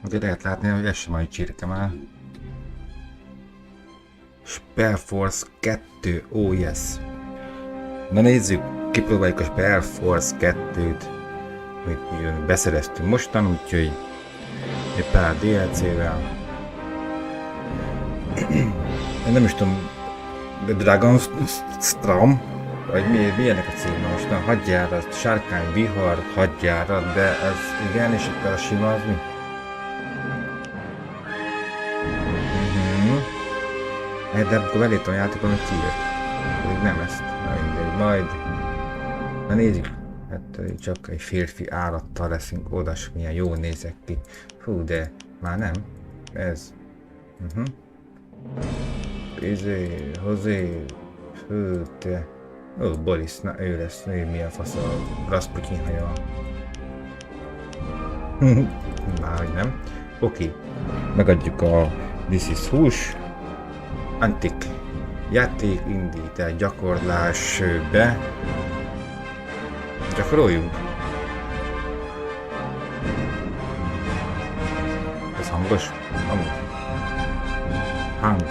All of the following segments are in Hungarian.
Ugye lehet látni, hogy ez sem majd csirke már. SpellForce 2, oh yes. Na nézzük, kipróbáljuk a SpellForce 2-t. Amit beszereztünk mostan, úgyhogy egy pár DLC-vel. Én nem is tudom, Dragon Stram, vagy milyenek a címe most? Na, hadjárat, sárkány, vihar, hadjárat, de ez igen, és akkor a sima az mi? De akkor belétem a játékon, hogy kiírt. Pedig nem ezt. Na mindegy, majd. Na nézzük. Hát csak egy férfi állattal leszünk, odas, milyen jól nézek ki. Fú, de már nem. Ez. Hozé. Fú, te. Ó, Boris, na ő lesz, ő milyen fasz a Rasputin haja. Márhogy nem. Oké. Megadjuk a This is hús. Antik. Játék indítás, gyakorlás be. Gyakoroljunk. Ez hangos? Amúgy. Hang.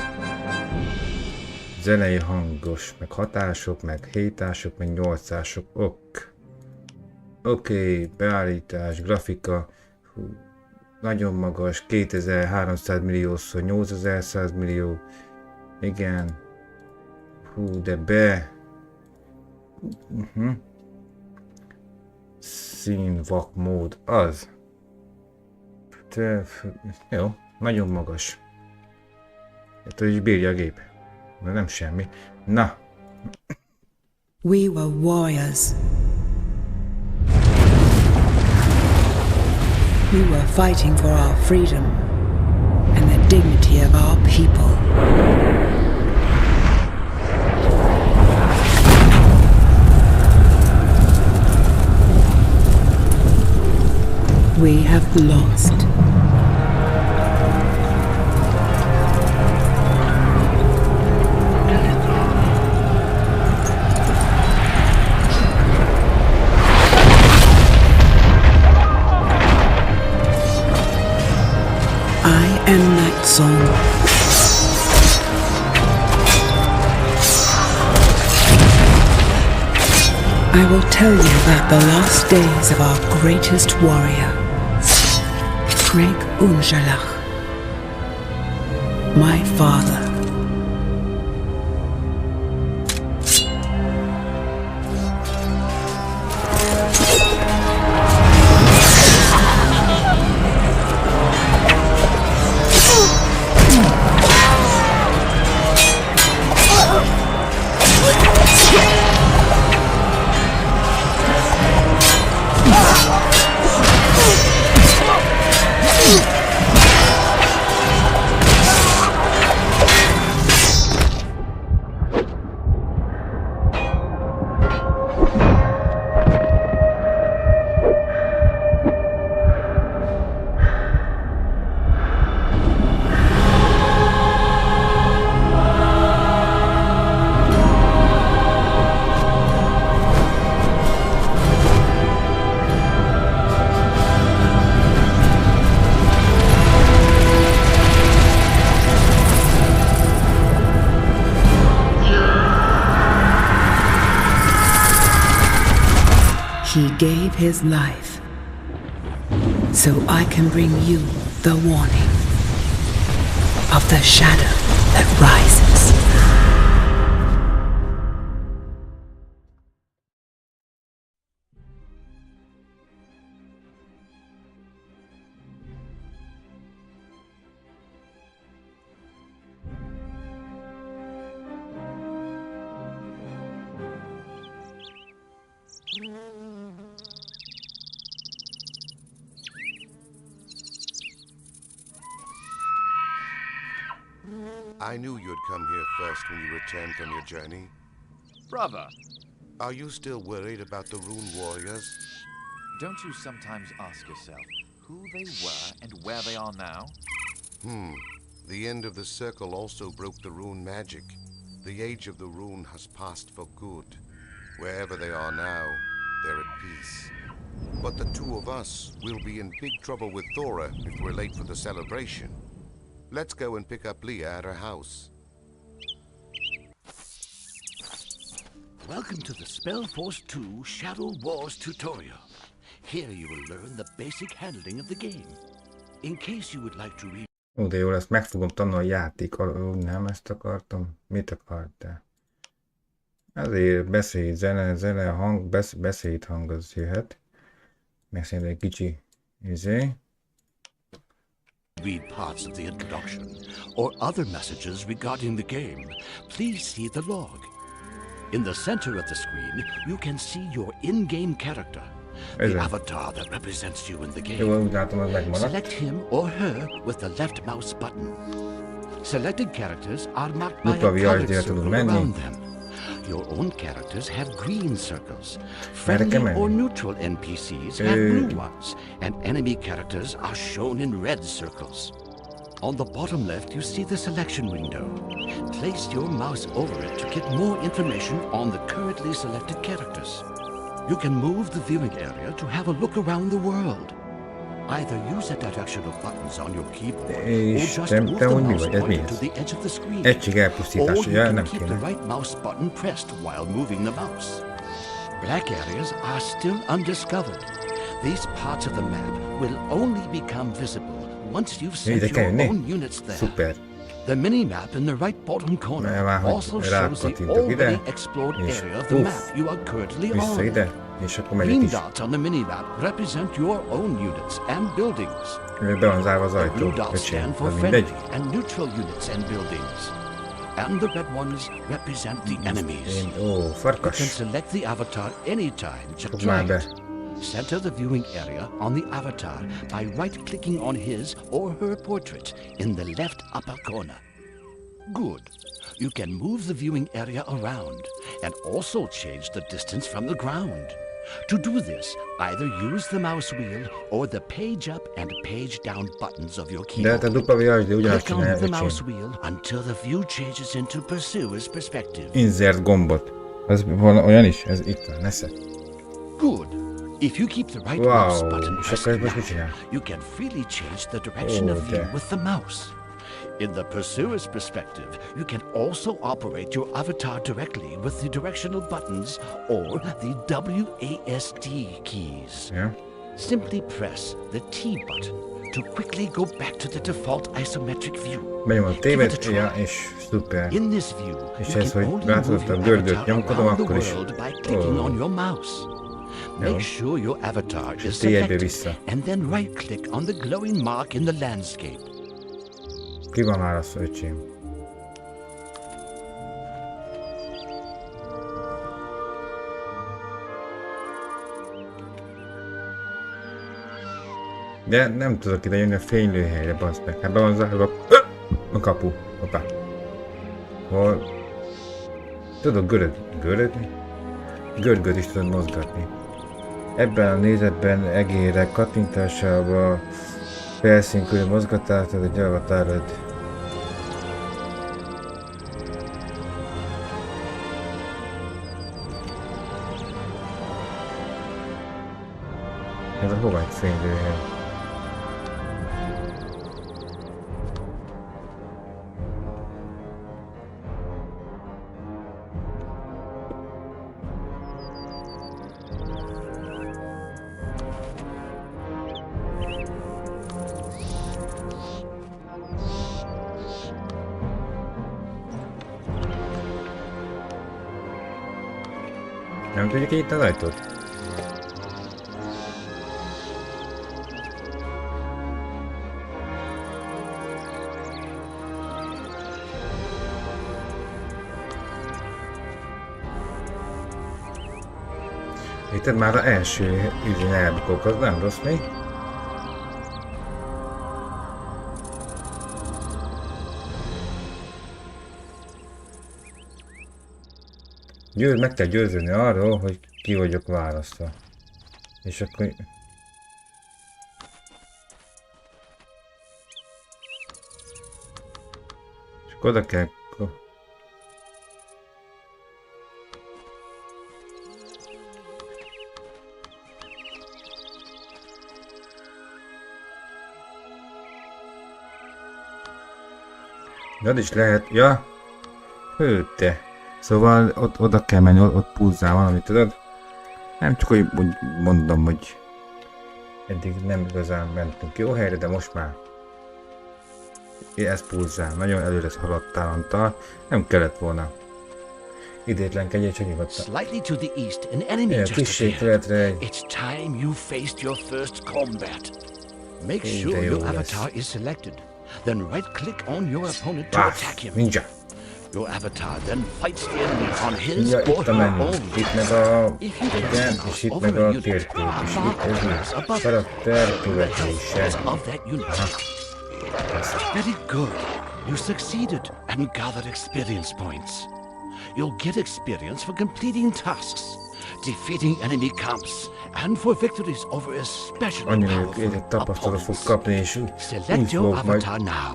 Zenei hangos, meg hatások, meg hétások, meg nyolcások. Oké, beállítás, grafika. Hú, nagyon magas, 2300 milliószor 8100 millió. Igen. Hú, de be. Színvak mód, az. Jó, nagyon magas. Hát, hogy is bírja a gép. De nem semmi. Na. We were warriors. We were fighting for our freedom and the dignity of our people. We have lost. I am that song. I will tell you about the last days of our greatest warrior, Greg Unjalach, my father. He gave his life so I can bring you the warning of the shadow that rises. I knew you'd come here first when you returned from your journey. Brother, Are you still worried about the Rune Warriors? don't you sometimes ask yourself who they were and where they are now? The end of the circle also broke the Rune magic. The age of the Rune has passed for good. Wherever they are now, they're at peace. But the two of us will be in big trouble with Thora if we're late for the celebration. Let's go and pick up Leah at her house. Welcome to the SpellForce 2 Shadow Wars tutorial. Here you will learn the basic handling of the game. In case you would like to read... Ó, de jó lesz, meg fogom tanulni a játék. Ó, nem ezt akartam. Mit akartál? Azért beszéd, zene, hang, beszéd hang az jöhet. Meg szerintem egy kicsi read parts of the introduction or other messages regarding the game, please see the log. In the center of the screen, you can see your in-game character, the avatar that represents you in the game. Jó, úgy látom, az megmaradt. Select him or her with the left mouse button. Selected characters are marked by a colored circle around them. Your own characters have green circles. Friendly or neutral NPCs have blue ones, and enemy characters are shown in red circles. On the bottom left, you see the selection window. Place your mouse over it to get more information on the currently selected characters. You can move the viewing area to have a look around the world. Either use the direction of buttons on your keyboard or just move the mouse pointer to the edge of the screen. Or you can keep the right mouse button pressed while moving the mouse. Black areas are still undiscovered. These parts of the map will only become visible once you've sent your own units there. Super. The mini-map in the right bottom corner also shows the already explored area of the map you are currently on. Green dots on the mini-map represent your own units and buildings. The blue dots stand for friendly and neutral units and buildings. And the red ones represent the enemies. You can select the avatar anytime to drag. Center the viewing area on the avatar by right-clicking on his or her portrait in the left upper corner. Good. You can move the viewing area around and also change the distance from the ground. To do this, either use the mouse wheel or the page up and page down buttons of your keyboard. Click on the mouse wheel until the view changes into pursuer's perspective. Insert gombot. Ez van olyan is? Ez itt van, nesze. Good. If you keep the right mouse button pressed now, you can freely change the direction of view with the mouse. In the pursuer's perspective, you can also operate your avatar directly with the directional buttons or the WASD keys. Yeah. Simply press the T button to quickly go back to the default isometric view. Give it a try. In this view, you can only move your avatar around the world by clicking on your mouse. Make sure your avatar is selected and then right-click on the glowing mark in the landscape. Ki van már az, öcsém? De nem tudok ide jönni a fénylőhelyre, bazd meg. Hát be van zárva a kapu. Hoppá. Hol? Tudok görögni? Görgöt is tudod mozgatni. Ebben a nézetben egérek kattintásába felszín körül mozgatás, tehát egy avatárod. Ez a hova egy fénylőhely? Nem tudjuk itt az ajtót? Itt már az első ügyén elbukok, az nem rossz mi? Meg kell győzni arról, hogy ki vagyok választva. És akkor... És akkor oda kell... Az is lehet, ja. Hű, te. Szóval ott oda kell menni, ott púzzál valamit, tudod? Nem csak úgy mondom, hogy eddig nem igazán mentünk jó helyre, de most már ezt púzzál. Nagyon előre haladtál, Antal. Nem kellett volna. Idétlenkedjél, csak nyugodtan. Slightly to the east, an enemy just appeared. It's time you faced your first combat. Make sure your avatar is selected. Then right-click on your opponent to attack him. Ninja. Your avatar then fights the enemy on his Ja, or itt a her menü. own. Itt meg a... Igen, és itt meg a térkép. És itt ez mi? Karakter követése. Very good. You succeeded and gathered experience points. You'll get experience for completing tasks, defeating enemy camps, and for victories over especially powerful opponents. Select your avatar now.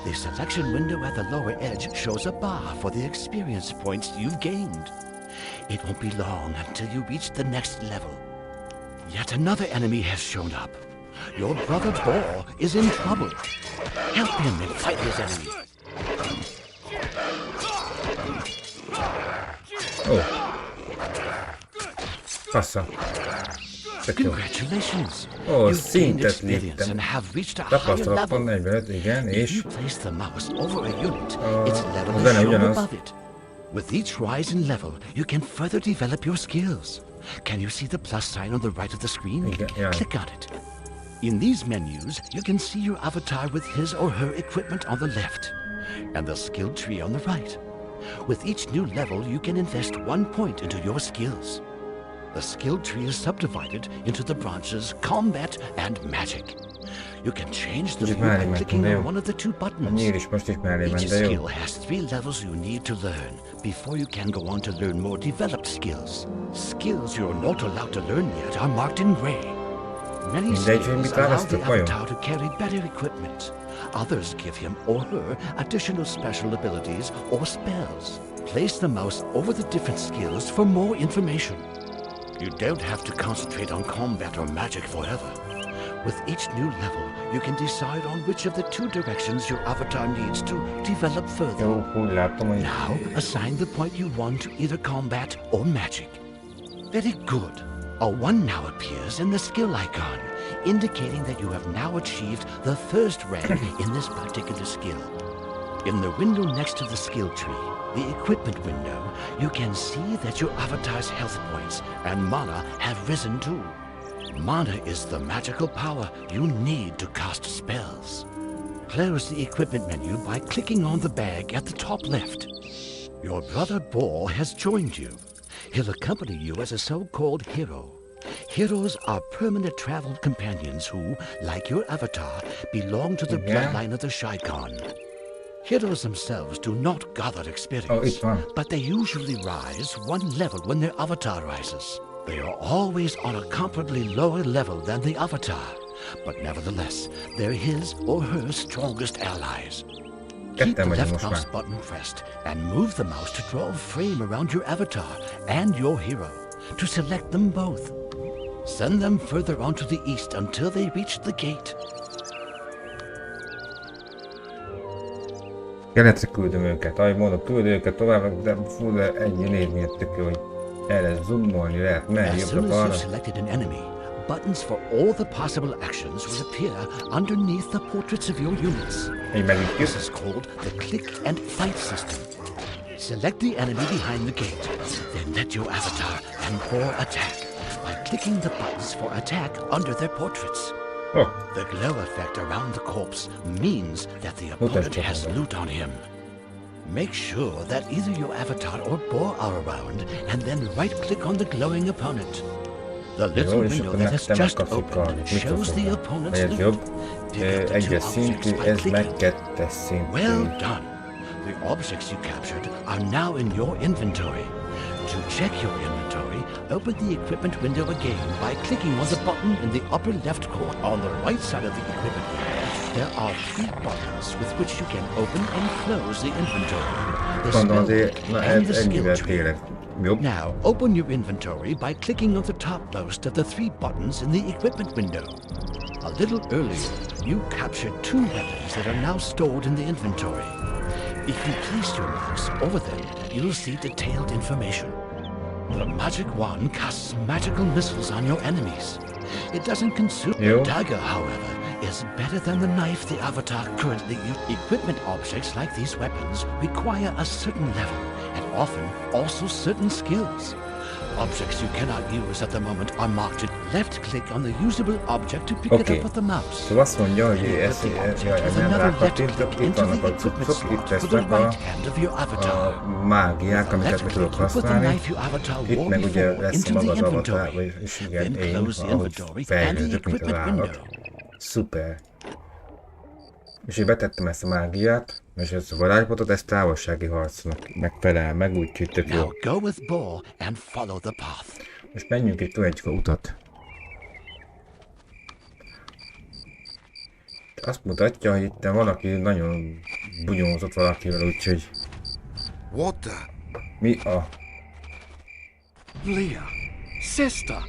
The selection window at the lower edge shows a bar for the experience points you've gained. It won't be long until you reach the next level. Yet another enemy has shown up. Your brother Ball is in trouble. Help him and fight his enemy. Oh. Passza. Congratulations. Ó, szintet léptem. Tapasztalatban 45, igen, és... A zene ugyanaz. With each rise in level, you can further develop your skills. Can you see the plus sign on the right of the screen? Igen, yeah. Click on it. In these menus, you can see your avatar with his or her equipment on the left, and the skill tree on the right. With each new level, you can invest 1 point into your skills. The skill tree is subdivided into the branches Combat and Magic. You can change the view by clicking on one of the two buttons. Each skill has 3 levels you need to learn before you can go on to learn more developed skills. Skills you're not allowed to learn yet are marked in gray. Many skills allow the avatar to carry better equipment. Others give him or her additional special abilities or spells. Place the mouse over the different skills for more information. You don't have to concentrate on combat or magic forever. With each new level, you can decide on which of the 2 directions your avatar needs to develop further. Now, assign the point you want to either combat or magic. Very good. A 1 now appears in the skill icon, indicating that you have now achieved the first rank in this particular skill. In the window next to the skill tree, the equipment window, you can see that your avatar's health points and mana have risen too. Mana is the magical power you need to cast spells. Close the equipment menu by clicking on the bag at the top left. Your brother Ball has joined you. He'll accompany you as a so-called hero. Heroes are permanent travel companions who, like your avatar, belong to the bloodline of the Shai-Khan. Heroes themselves do not gather experience, but they usually rise 1 level when their avatar rises. They are always on a comparably lower level than the avatar, but nevertheless, they're his or her strongest allies. Keep the left mouse button pressed and move the mouse to draw a frame around your avatar and your hero to select them both. Send them further on to the east until they reach the gate. Keletre küldöm őket, ahogy mondom, küld őket tovább, de fú, de ennyi név miatt tök jó, hogy erre zoomolni lehet, menj jobbra-balra. Buttons for all the possible actions will appear underneath the portraits of your units. This is called the click and fight system. Select the enemy behind the gate, then let your avatar and Boar attack by clicking the buttons for attack under their portraits. Oh. The glow effect around the corpse means that the opponent has loot on him. Make sure that either your avatar or Boar are around, and then right-click on the glowing opponent. The little window that has just opened shows the opponent's loot. Pick up the 2 objects by clicking. Well done. The objects you captured are now in your inventory. To check your inventory, open the equipment window again by clicking on the button in the upper left corner. On the right side of the equipment window, there are 3 buttons with which you can open and close the inventory. The spell and the skill tree. Now, open your inventory by clicking on the topmost of the 3 buttons in the equipment window. A little earlier, you captured 2 weapons that are now stored in the inventory. If you place your mouse over them, you'll see detailed information. The magic wand casts magical missiles on your enemies. It doesn't consume. The dagger, however, is better than the knife the Avatar currently uses. Equipment objects like these weapons require a certain level, and often also certain skills. Objects you cannot use at the moment are marked. Left-click on the usable object to pick it up with the mouse. Szóval azt mondja, hogy ezt nem rákattintok, itt vannak a cuccok, itt lesznek a mágiák, amiket meg tudok használni. Itt meg ugye lesz maga az avatar, és igen, én, ahogy fejlődök, mint az állat. Szuper. És én betettem ezt a mágiát, és ez a varázsbotot, ez távolsági harcnak megfelel meg, úgyhogy tök jó. Most menjünk itt egy utat. Azt mutatja, hogy itt valaki nagyon bunyózott valakivel, úgyhogy... What the? Mi a... Leah, sister!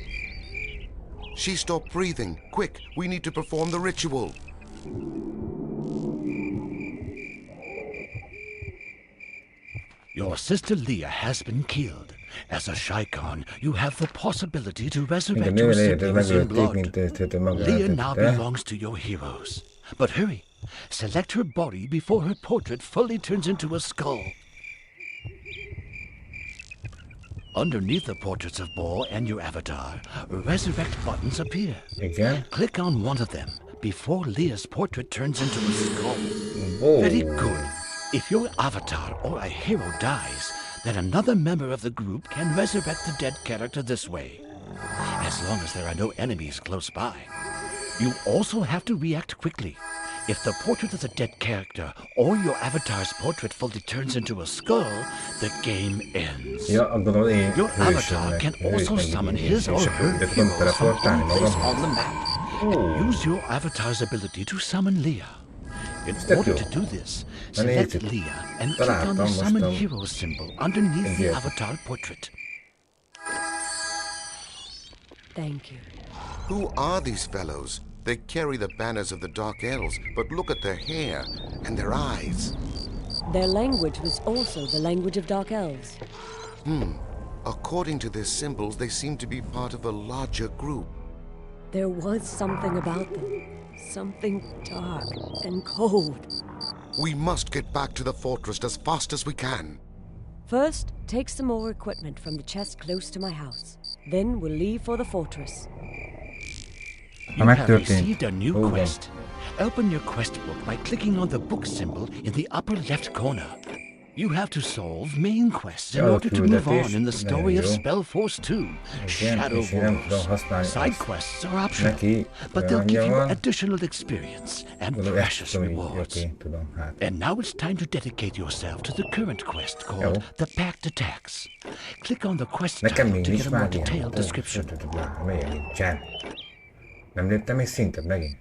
She stopped breathing. Quick, we need to perform the ritual. Your sister Leah has been killed. As a Shaikan, you have the possibility to resurrect your siblings in blood. Leah now belongs to your heroes. But hurry, select her body before her portrait fully turns into a skull. Underneath the portraits of Bo and your avatar, resurrect buttons appear. Again? Click on one of them before Leah's portrait turns into a skull. Whoa. Very good. If your avatar or a hero dies, then another member of the group can resurrect the dead character this way, as long as there are no enemies close by. You also have to react quickly. If the portrait of the dead character or your avatar's portrait fully turns into a skull, the game ends. Your avatar can also summon his or her heroes from any place on the map, and use your avatar's ability to summon Leah. In order to do this, select Leah and click on the Summon Hero symbol underneath the avatar portrait. Thank you. Who are these fellows? They carry the banners of the Dark Elves, but look at their hair and their eyes. Their language was also the language of Dark Elves. According to their symbols, they seem to be part of a larger group. There was something about them. Something dark and cold. We must get back to the fortress as fast as we can. First, take some more equipment from the chest close to my house. Then we'll leave for the fortress. You have received a new quest. Open your quest book by clicking on the book symbol in the upper left corner. You have to solve main quests in order to move on in the story of SpellForce 2, Shadow Wars. Side quests are optional, but they'll give you additional experience and precious rewards. And now it's time to dedicate yourself to the current quest called The Pact Attacks. Click on the quest title to get a more detailed description. Nem léptem még szintet megint.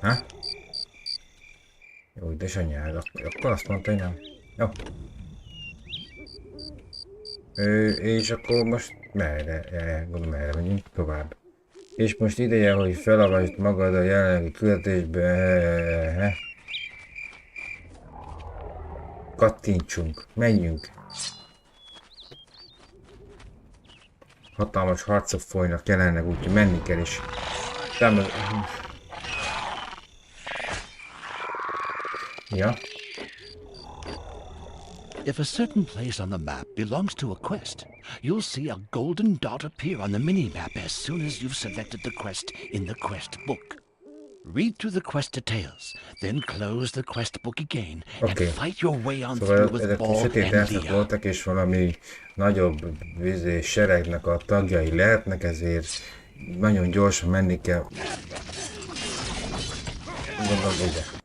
Ha? Jó, de anyád, akkor azt mondta, hogy nem. Jó. És akkor most merre? Gondolom merre megyünk tovább. És most ideje, hogy felavasd magad a jelenlegi küldetésbe. Kattintsunk, menjünk. Hatalmas harcok folynak jelenleg, úgyhogy menni kell is. Ja. If a certain place on the map belongs to a quest, you'll see a golden dot appear on the mini-map as soon as you've selected the quest in the quest book. Read through the quest details, then close the quest book again and fight your way on through with Bo and Leah. Voltak, és valami nagyobb seregnek a tagjai lehetnek, ezért nagyon gyorsan menni kell. Gondolom ide.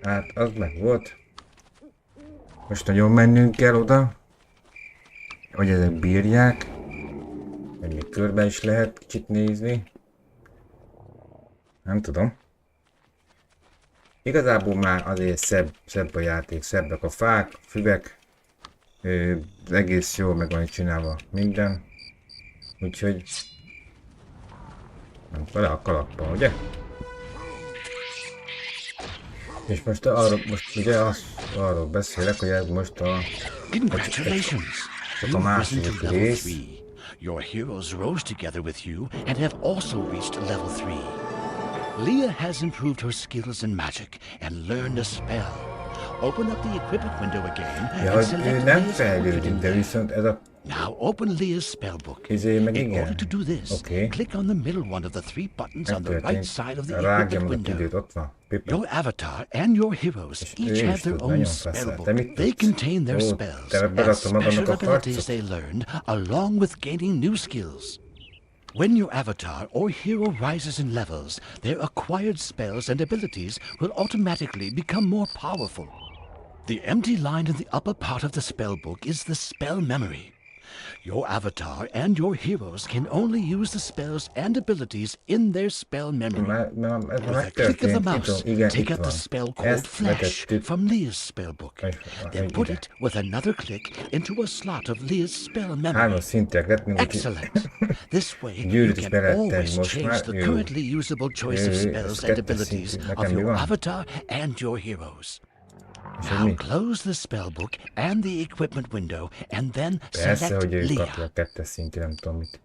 Hát az meg volt. Most nagyon mennünk kell oda, hogy ezek bírják. Meg még körbe is lehet kicsit nézni. Nem tudom. Igazából már azért szebb a játék, szebbek a fák, a füvek, egész jól meg van csinálva minden, úgyhogy nem bele a kalapba, ugye? És most ugye arról beszélek, hogy ez most a csak a második rész. Your heroes rose together with you and have also reached level 3. Leah has improved her skills in magic and learned a spell. Open up the equipment window again and select Leah's fejlődik, de viszont ez a Now open Leah's spellbook. meg In igen. order to do this, click on the middle one of the 3 buttons on the right side of the Rágjam equipment a window. időt, ott van. Your avatar and your heroes each have their own spellbook. They contain their spells and special abilities they learned, along with gaining new skills. When your avatar or hero rises in levels, their acquired spells and abilities will automatically become more powerful. The empty line in the upper part of the spellbook is the spell memory. Your avatar and your heroes can only use the spells and abilities in their spell memory. With a click of the mouse, take out the spell called Flash from Leah's spellbook. Then put it, with another click, into a slot of Leah's spell memory. Excellent! This way, you can always change the currently usable choice of spells and abilities of your avatar and your heroes. Now close the spellbook and the equipment window, and then select Leah. Nem tudom mit.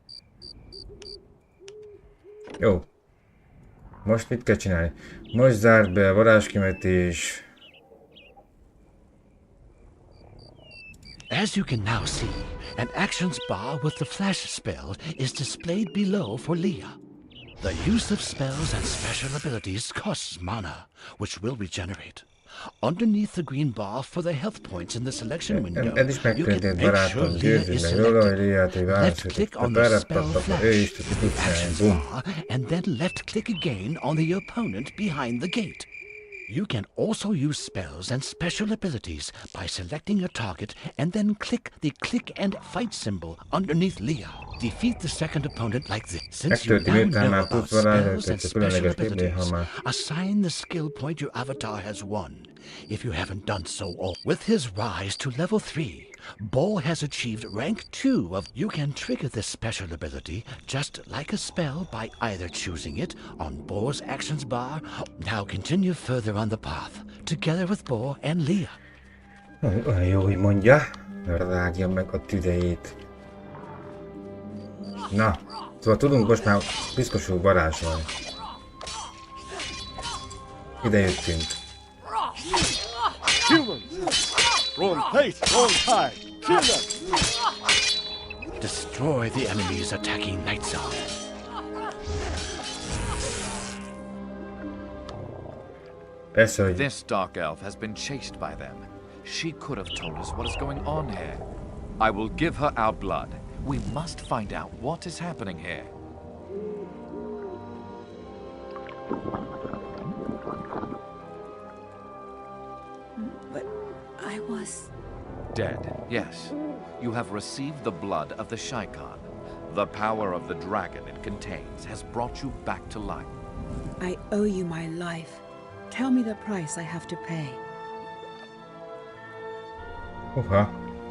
Jó. Most mit kell csinálni? Most zárd be a varázskimetés. As you can now see, an actions bar with the flash spell is displayed below for Leah. The use of spells and special abilities costs mana, which will regenerate. Underneath the green bar for the health points in the selection window, you can make sure Leah is selected. Left-click on the spell flash in the actions bar, and then left-click again on the opponent behind the gate. You can also use spells and special abilities by selecting a target and then click the click and fight symbol underneath Leah. Defeat the second opponent like this. Since you now know about spells and special abilities, assign the skill point your avatar has won, if you haven't done so already. With his rise to level 3, Bo has achieved rank 2 of... You can trigger this special ability just like a spell by either choosing it on Bo's actions bar. Now continue further on the path, together with Bo and Leah. Olyan jó, hogy mondja. Rágjam meg a tüdejét. Na, szóval tudunk most már piszkosul varázsolni. Ide jöttünk. Wrong place, wrong time. Kill them! Destroy the enemies attacking Night Song. This dark elf has been chased by them. She could have told us what is going on here. I will give her our blood. We must find out what is happening here. But I was... Dead, yes. You have received the blood of the Shaikan. The power of the dragon it contains has brought you back to life. I owe you my life. Tell me the price I have to pay.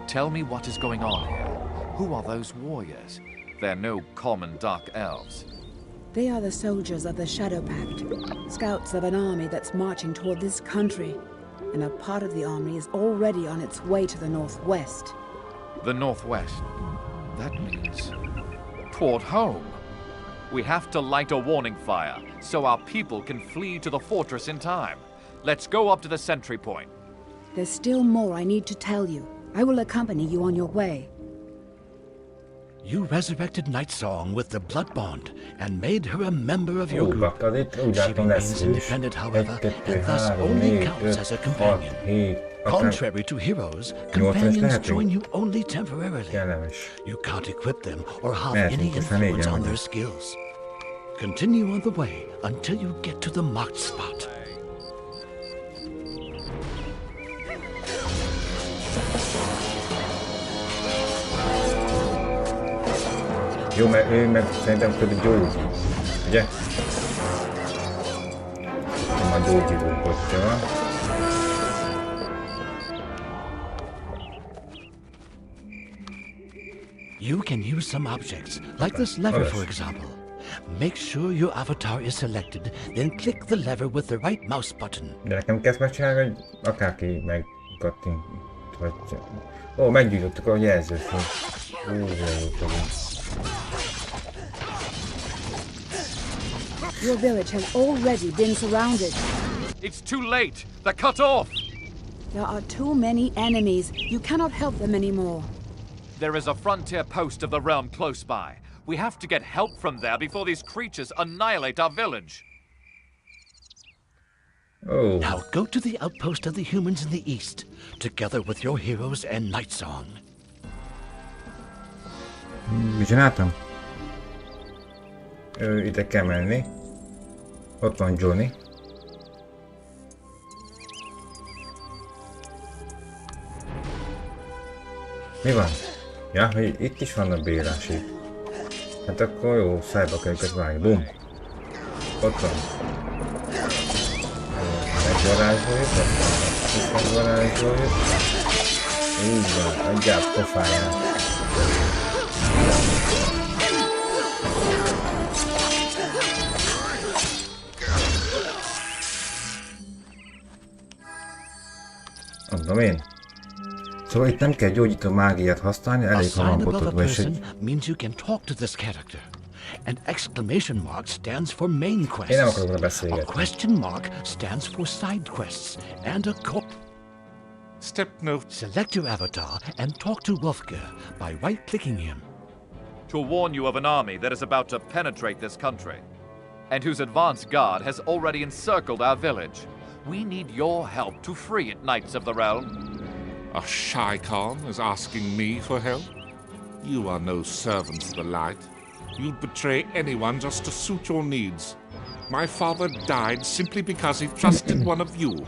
Tell me what is going on here. Who are those warriors? They're no common dark elves. They are the soldiers of the Shadow Pact, scouts of an army that's marching toward this country. And a part of the army is already on its way to the northwest. The northwest? That means... toward home. We have to light a warning fire, so our people can flee to the fortress in time. Let's go up to the sentry point. There's still more I need to tell you. I will accompany you on your way. You resurrected Night Song with the blood bond and made her a member of your group. She remains independent, however, and thus only counts as a companion. Contrary to heroes, companions join you only temporarily. You can't equip them or have any influence on their skills. Continue on the way until you get to the marked spot. Jó, mert ő meg szerintem több gyógy. Ugye? a gyógyító botja van. You can use some objects, like this lever for example. Make sure your avatar is selected, then click the lever with the right mouse button. De nekem kezd megcsinálni, hogy akárki megkattint, vagy... Ó, meggyújtottuk a jelzőfényt. Jó vagyunk. Your village has already been surrounded. It's too late. They're cut off. There are too many enemies. You cannot help them anymore. There is a frontier post of the realm close by. We have to get help from there before these creatures annihilate our village. Oh. Now go to the outpost of the humans in the east, together with your heroes and Night Song. Mit csináltam? Ide kell menni. Ott van Johnny. Mi van? Ja, hogy itt is van a bérásig. Hát akkor jó, szájba kell őket vágni. Bum! Ott van. Megvarázsoljuk, ott megvarázsoljuk. Úgy van, adjál pofáját. Mondom én. Szóval itt nem kell gyógyító mágiát használni, elég ha van botod vagy egy... means you can talk to this character. An exclamation mark stands for main quests. Én nem akarok vele beszélgetni. A question mark stands for side quests. And a Step note. Select your avatar and talk to Wolfger by right-clicking him. To warn you of an army that is about to penetrate this country, and whose advance guard has already encircled our village. We need your help to free it, Knights of the Realm. A shy Khan is asking me for help? You are no servant of the light. You'd betray anyone just to suit your needs. My father died simply because he trusted one of you.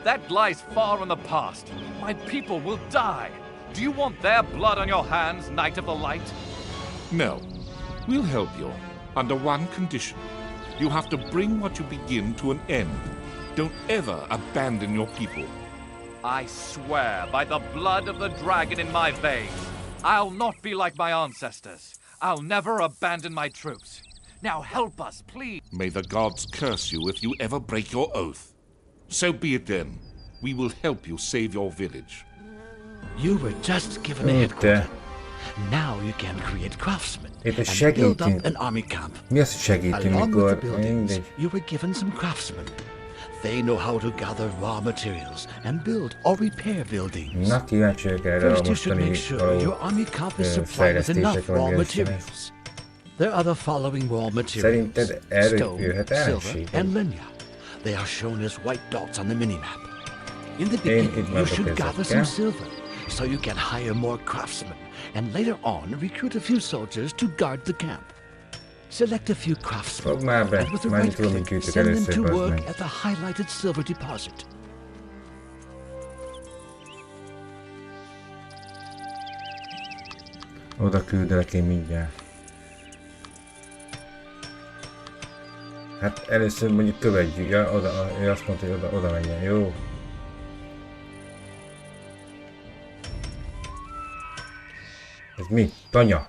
That lies far in the past. My people will die. Do you want their blood on your hands, Knight of the Light? No. We'll help you. Under one condition. You have to bring what you begin to an end. Don't ever abandon your people. I swear by the blood of the dragon in my veins, I'll not be like my ancestors. I'll never abandon my troops. Now help us, please. May the gods curse you if you ever break your oath. So be it then. We will help you save your village. You were just given a headquarter. Now you can create craftsmen and build up an army camp. Mi az, hogy segítünk, Along mikor... with the buildings, you were given some craftsmen. They know how to gather raw materials and build or repair buildings. Na, kíváncsi vagyok erre a mostani your army camp is supplied with enough raw materials. There are the following raw materials: stone, silver, and linya. They are shown as white dots on the minimap. In the beginning, you should gather some silver, so you can hire more craftsmen, and later on recruit a few soldiers to guard the camp. Select a few craftsmen, and with the right click, send them to work at the highlighted silver deposit. Oda küldelek én mindjárt. Hát először mondjuk követjük, ja, oda, ő azt mondta, hogy oda menjen, jó? Ez mi? Tanya?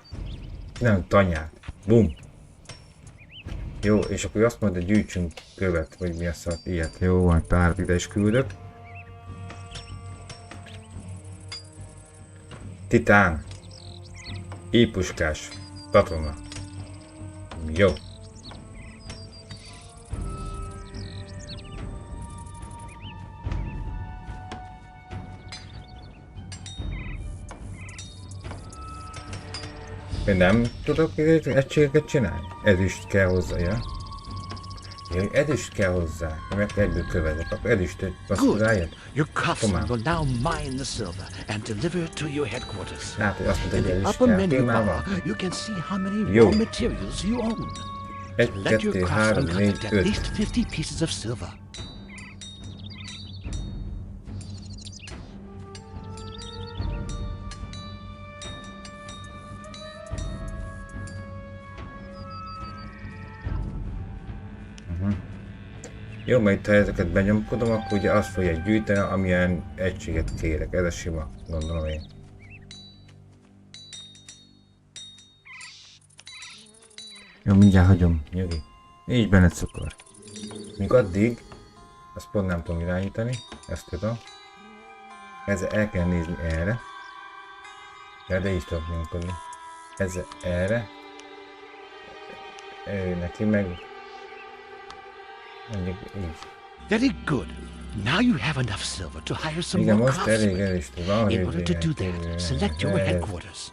Nem tanyát. Bum! Jó, és akkor azt mondta, hogy gyűjtsünk követ, vagy mi a szak, ilyet. Jó, van, pár ide is küldök. Titán. Épuskás. Katona. Jó. Én nem tudok egységeket csinálni? Ezüst kell hozzá, ja? Ja, ezüst kell hozzá, mert egyből követek, akkor ezüst azt rájött. Your craftsmen will now mine the silver and deliver it to your headquarters. Hát, hogy azt mondta, hogy In the ezüst upper kell, menu már bar, van. you can see how many raw materials you own. 1, Let your 2, 3, craftsmen 4, collect at 5. least 50 pieces of silver. Jó, mert itt ha ezeket benyomkodom, akkor ugye azt fogja gyűjteni, amilyen egységet kérek. Ez a sima, gondolom én. Jó, mindjárt hagyom, Nyugi. Így benne cukor. Míg addig, azt pont nem tudom irányítani, ezt tudom. Ezzel el kell nézni erre. Ja, de így tudok nyomkodni. Ezzel erre. Neki meg... mondjuk így. Very good. Now you have enough silver to hire some Igen, more most elég craftsmen. el is tudom. In order to do that, select your headquarters.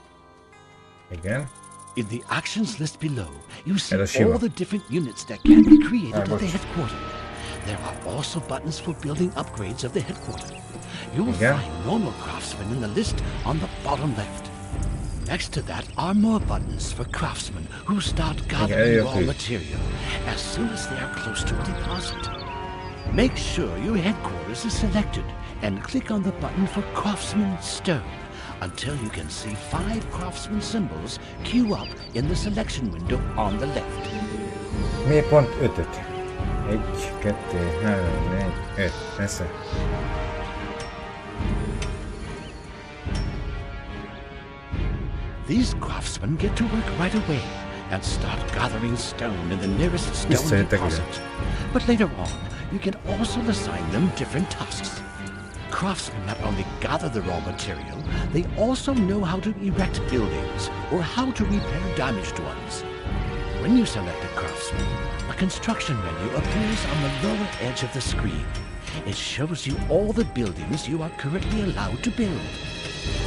Igen. In the actions list below, you see Ez a sima. all the different units that can be created at the headquarter. There are also buttons for building upgrades of the headquarter. You will find normal craftsmen in the list on the bottom left. Next to that are more buttons for craftsmen who start gathering raw material as soon as they are close to a deposit. Make sure your headquarters is selected and click on the button for Craftsman Stone until you can see 5 craftsman symbols queue up in the selection window on the left. Miért pont 5-öt? 1, 2, 3, 4, 5. Persze. These craftsmen get to work right away and start gathering stone in the nearest stone deposit. But later on, you can also assign them different tasks. Craftsmen not only gather the raw material, they also know how to erect buildings or how to repair damaged ones. When you select a craftsman, a construction menu appears on the lower edge of the screen. It shows you all the buildings you are currently allowed to build.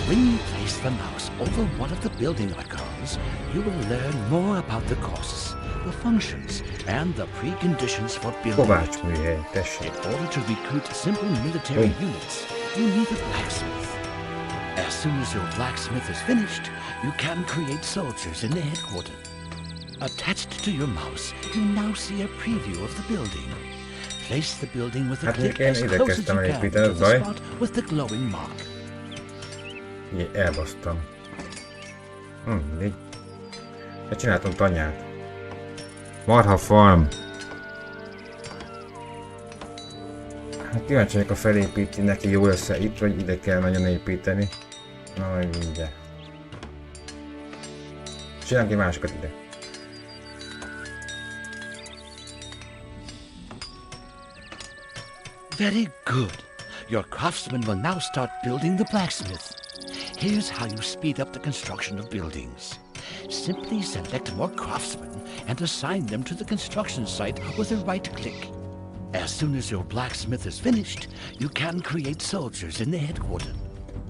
When you place the mouse over one of the building icons, you will learn more about the costs, the functions, and the preconditions for building it. In order to recruit simple military units, you need a blacksmith. As soon as your blacksmith is finished, you can create soldiers in the headquarters. Attached to your mouse, you now see a preview of the building. Place the building with a click as close as you can to the spot with the glowing mark. Ugye elbasztam. Mindegy. Csináltam tanyát. Marha farm. Hát kíváncsi vagyok, a felépíti neki jó össze itt, vagy ide kell nagyon építeni. Na, majd mindjárt. Csinálunk egy másikat ide. Very good. Your craftsmen will now start building the blacksmith. Here's how you speed up the construction of buildings. Simply select more craftsmen and assign them to the construction site with a right click. As soon as your blacksmith is finished, you can create soldiers in the headquarter.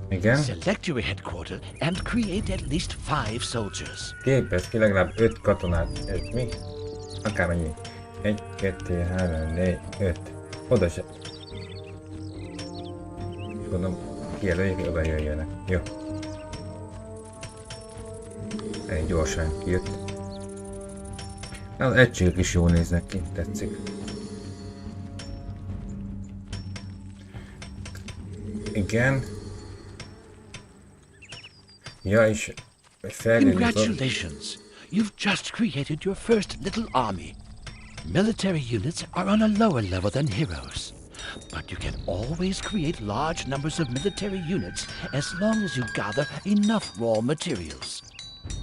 Igen. Select your headquarter and create at least 5 soldiers. Képez ki legalább 5 katonát. Ez mi? Akármennyi. 1, 2, 3, 4, 5. Oda se. Gondolom, kijelöljük, hogy oda jöjjenek. Jó. Elég gyorsan kijött. Az egységek is jól néznek ki, tetszik. Igen. Ja, és Congratulations! You've just created your first little army. Military units are on a lower level than heroes. But you can always create large numbers of military units as long as you gather enough raw materials.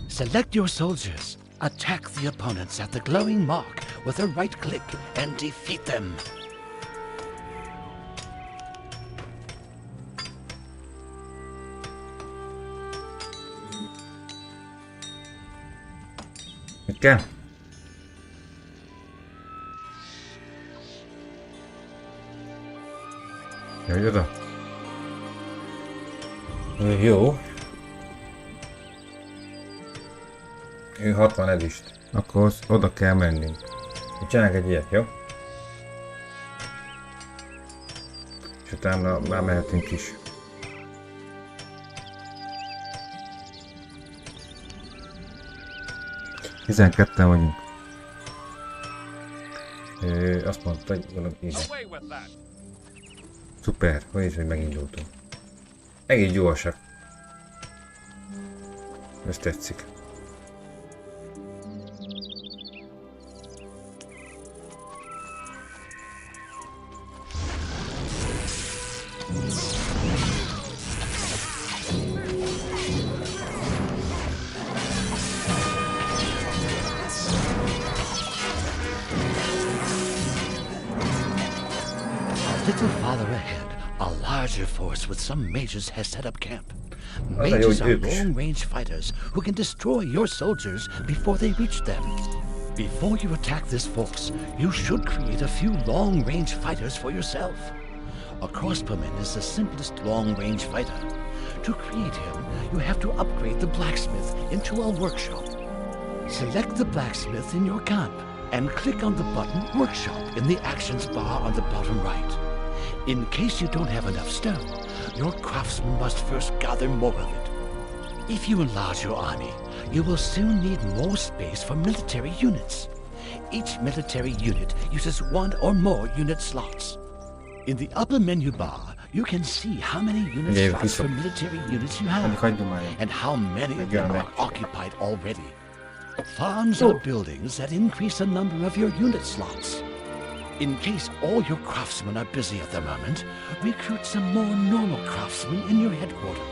Select your soldiers, attack the opponents at the glowing mark with a right click, and defeat them. Mit kell? Jöjj oda. Jó. Ő 60 edist. Akkor oda kell mennünk. Csinálunk egy ilyet, jó? És utána már mehetünk is. Tizenketten vagyunk. Azt mondta, hogy gondolom így. Szuper, hogy is, hogy megindultunk. Egész gyorsak. Ez tetszik. little farther ahead, a larger force with some mages has set up camp. Mages are long-range fighters who can destroy your soldiers before they reach them. Before you attack this force, you should create a few long-range fighters for yourself. A crossbowman is the simplest long-range fighter. To create him, you have to upgrade the blacksmith into a workshop. Select the blacksmith in your camp and click on the button Workshop in the Actions bar on the bottom right. In case you don't have enough stone, your craftsman must first gather more of it. If you enlarge your army, you will soon need more space for military units. Each military unit uses one or more unit slots. In the upper menu bar, you can see how many unit slots for military units you have, and how many of them are occupied already. Farms are buildings that increase the number of your unit slots. In case all your craftsmen are busy at the moment, recruit some more normal craftsmen in your headquarters.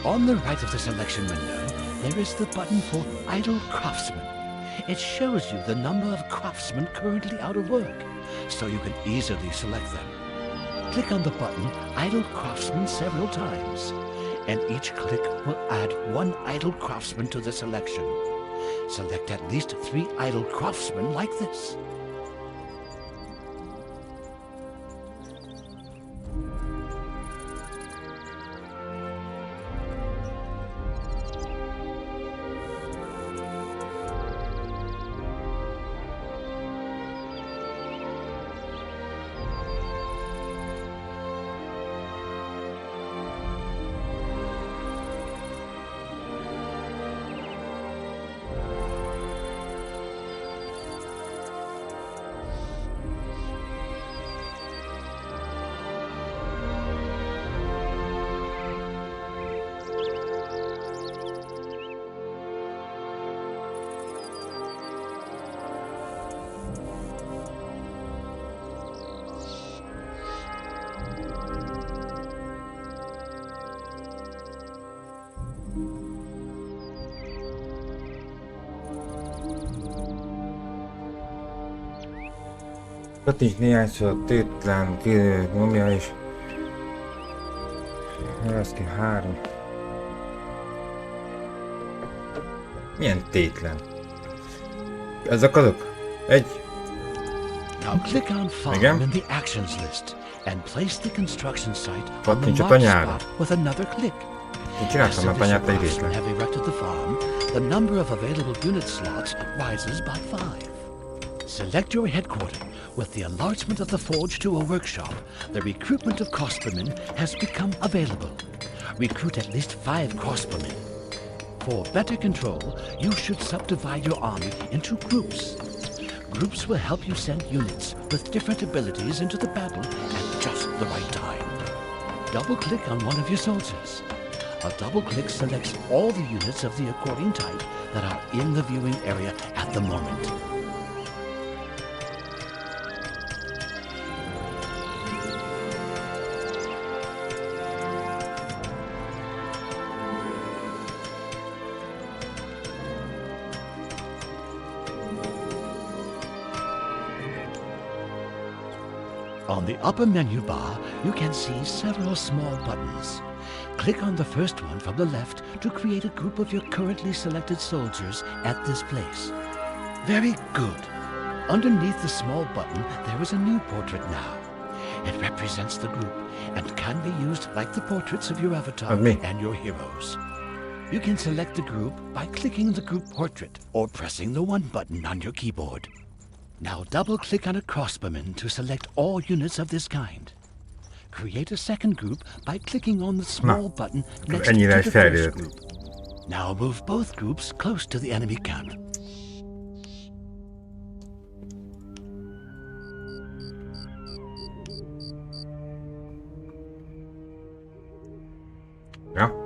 On the right of the selection window, there is the button for Idle Craftsmen. It shows you the number of craftsmen currently out of work, so you can easily select them. Click on the button Idle Craftsmen several times, and each click will add one idle craftsman to the selection. Select at least 3 idle craftsmen like this. Ott nincs néhány szó, tétlen, nyomja is. Ez ki 3. Milyen tétlen? Ezek azok? 1. Now click on Farm in the Actions list and place the construction site on the nincs a marked tanyára. spot with another click. Én csináltam a tanyát egy részre. Have erected the farm, the number of available unit slots rises by 5. Select your headquarters. With the enlargement of the forge to a workshop, the recruitment of crossbowmen has become available. Recruit at least 5 crossbowmen. For better control, you should subdivide your army into groups. Groups will help you send units with different abilities into the battle at just the right time. Double-click on one of your soldiers. A double-click selects all the units of the according type that are in the viewing area at the moment. On the upper menu bar, you can see several small buttons. Click on the first one from the left to create a group of your currently selected soldiers at this place. Very good. Underneath the small button, there is a new portrait now. It represents the group and can be used like the portraits of your avatar and your heroes. You can select the group by clicking the group portrait or pressing the 1 button on your keyboard. Now double-click on a crossbowman to select all units of this kind. Create a second group by clicking on the small button next to the first group. Now move both groups close to the enemy camp. Ja.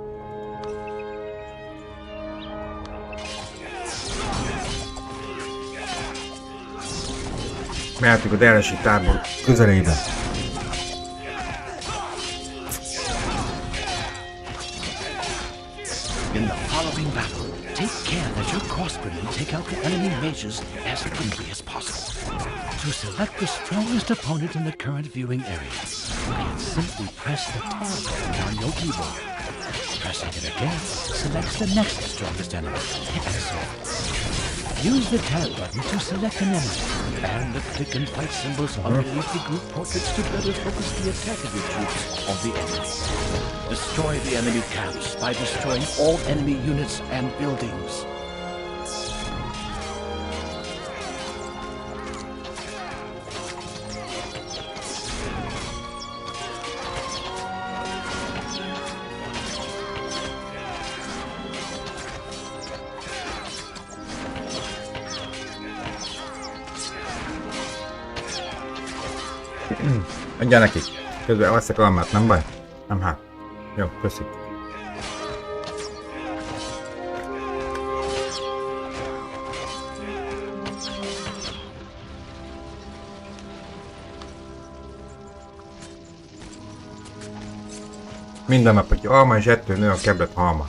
Mehetünk az ellenségi tábor közelébe. In the following battle, take care that your crossbowmen take out the enemy mages as quickly as possible. To select the strongest opponent in the current viewing area, you can simply press the tab button on your keyboard. Pressing it again selects the next strongest enemy, and so on. Use the tab button to select an enemy, and the click and fight symbols underneath the group portraits to better focus the attack of your troops on the enemy. Destroy the enemy camps by destroying all enemy units and buildings. Adja nekik. Közben veszek almát, nem baj? Nem hát. Jó, köszi. Minden nap, hogy alma és ettől nő a keblet halma.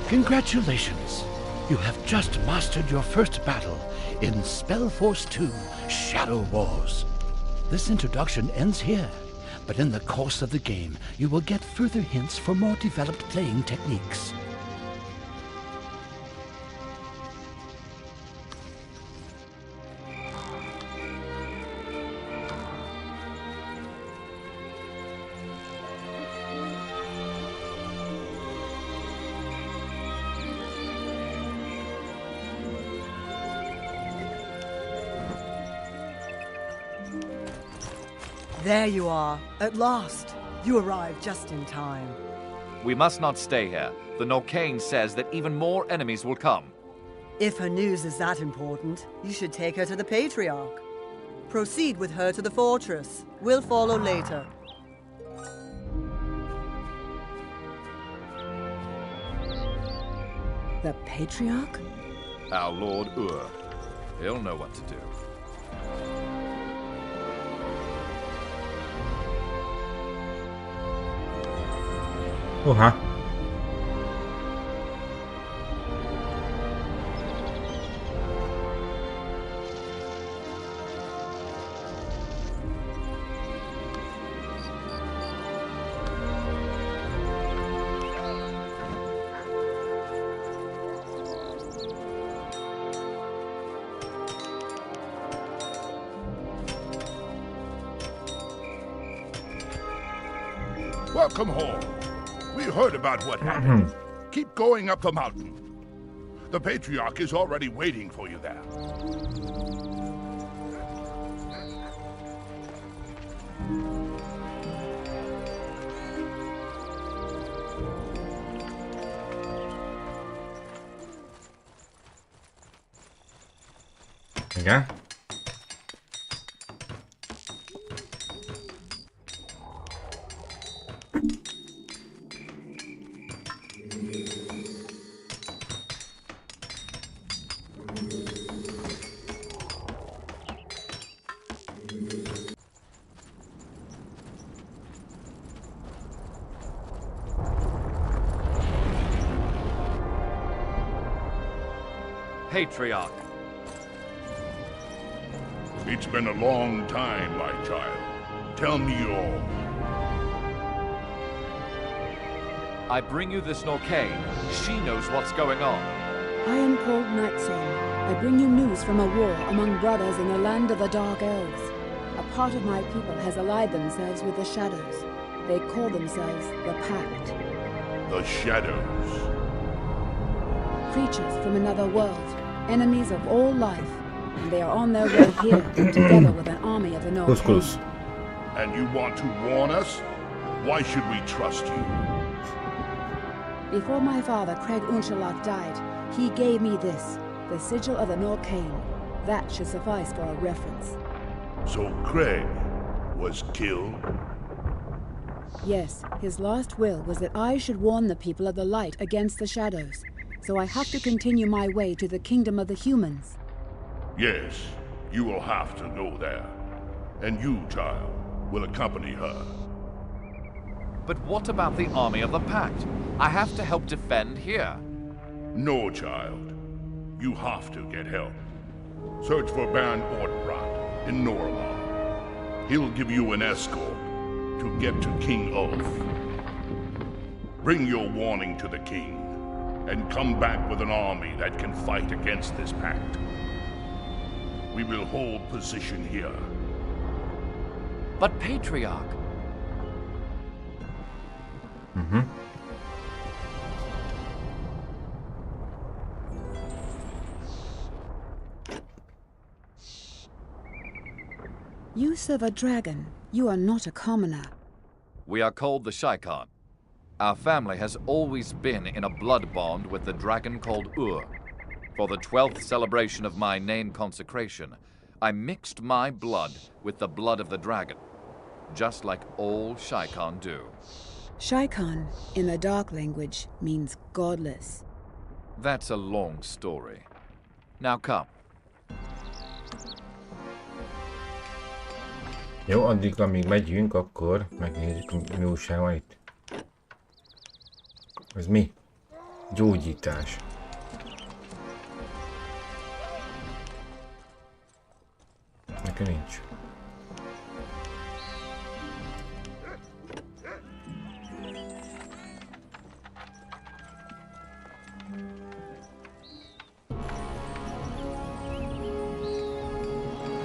Congratulations! You have just mastered your first battle in SpellForce 2 Shadow Wars. This introduction ends here, but in the course of the game, you will get further hints for more developed playing techniques. There you are. At last. You arrived just in time. We must not stay here. The Norcane says that even more enemies will come. If her news is that important, you should take her to the Patriarch. Proceed with her to the fortress. We'll follow later. The Patriarch? Our Lord Ur. He'll know what to do. Oha. Welcome home. We heard about what happened. Keep going up the mountain. The Patriarch is already waiting for you there. Igen. Patriarch. It's been a long time, my child. Tell me all. I bring you this Norcane. She knows what's going on. I am called Nightsong. I bring you news from a war among brothers in the land of the Dark Elves. A part of my people has allied themselves with the shadows. They call themselves the Pact. The Shadows. Creatures from another world, enemies of all life, and they are on their way here, together with an army of the North. Close. And you want to warn us? Why should we trust you? Before my father, Craig Unshalak, died, he gave me this, the sigil of the Norcane. That should suffice for a reference. So Craig was killed? Yes, his last will was that I should warn the people of the light against the shadows. So I have to continue my way to the kingdom of the humans. Yes, you will have to go there. And you, child, will accompany her. But what about the army of the Pact? I have to help defend here. No, child. You have to get help. Search for Baron Ortbrand in Norlaw. He'll give you an escort to get to King Ulf. Bring your warning to the king, and come back with an army that can fight against this pact. We will hold position here. But Patriarch... You serve a dragon. You are not a commoner. We are called the Shaikhan. Our family has always been in a blood bond with the dragon called Ur. For the 12th celebration of my name consecration, I mixed my blood with the blood of the dragon, just like all Shaikhan do. Shaikhan, in the dark language, means godless. That's a long story. Now come. Jó, addig, amíg megyünk, akkor megnézzük, mi újság van itt. Ez mi? Gyógyítás. Nekem nincs.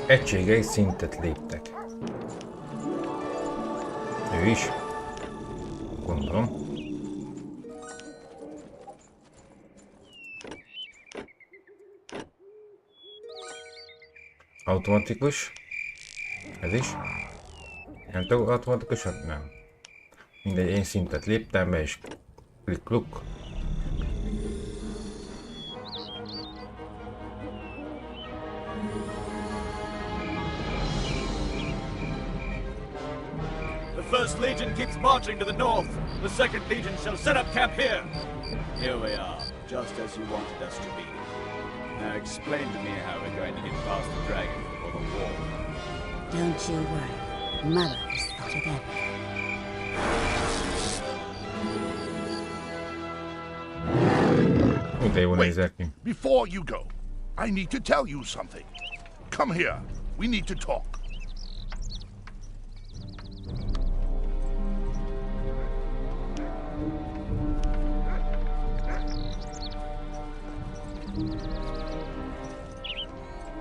Egységei szintet léptek. Ő is. Gondolom. Automatikus. Ez is. Nem tudom, automatikusan? Nem. Mindegy, én szintet léptem be és klik-kluk. The First Legion keeps marching to the north. The Second Legion shall set up camp here. Here we are, just as you wanted us to be. Now explain to me how we're going to get past the dragon before the war. Don't you worry. Mother has thought of everything. Wait, before you go, I need to tell you something. Come here. We need to talk.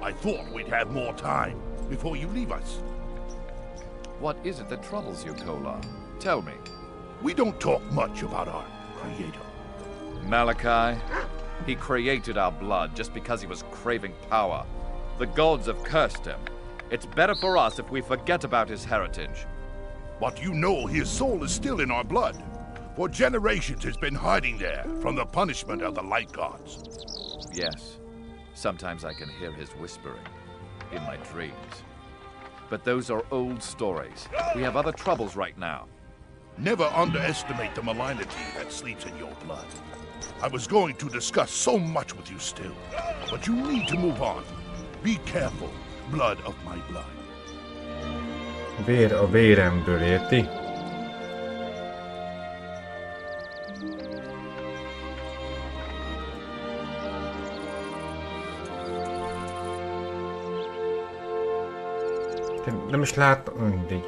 I thought we'd have more time before you leave us. What is it that troubles you, Kolar? Tell me. We don't talk much about our creator. Malachi? He created our blood just because he was craving power. The gods have cursed him. It's better for us if we forget about his heritage. But you know his soul is still in our blood. For generations it's been hiding there from the punishment of the light gods. Yes. Sometimes I can hear his whispering in my dreams. But those are old stories. We have other troubles right now. Never underestimate the malignity that sleeps in your blood. I was going to discuss so much with you still, but you need to move on. Be careful, blood of my blood. Vér a véremből, érti? Nem is látom, mindegy.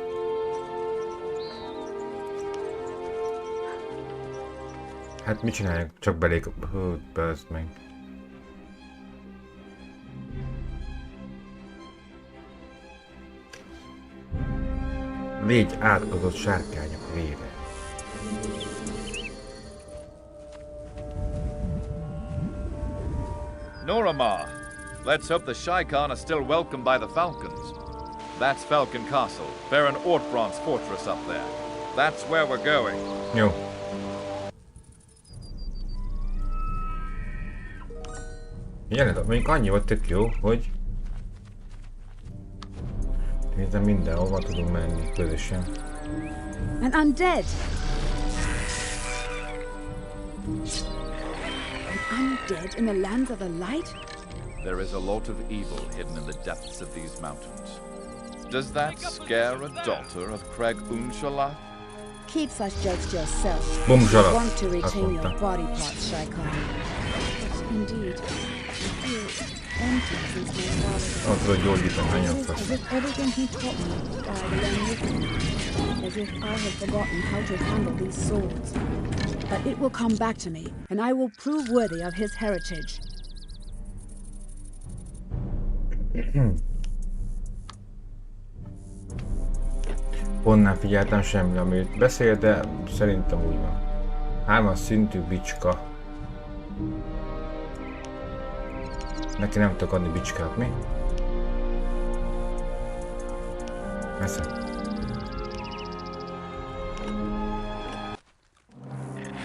Hát mit csinálják? Csak belék... Hú, beszd meg. Légy átkozott sárkányok vére. Noramar, let's hope the Shaikan are still welcomed by the Falcons. That's Falcon Castle, Baron Ortbrand's fortress up there. That's where we're going. Jó. Jelenet, mondjuk annyi volt tök jó, hogy nézem mindenhova tudunk menni közösen. An undead! An undead in the lands of the light? There is a lot of evil hidden in the depths of these mountains. Does that scare a daughter of Craig Unshalak? Keep such jokes to yourself. Boom, shut You up. want to retain your Ascolta. body parts, Shaikan. Indeed. You empty since my father. Ott tudod gyógyítani, It nagyon is fasz. as if everything he taught me died along with him. As if I had forgotten how to handle these swords. But it will come back to me, and I will prove worthy of his heritage. Pont nem figyeltem semmi, amit beszél, de szerintem úgy van. 3-as szintű bicska. Neki nem tudok adni bicskát, mi? Persze.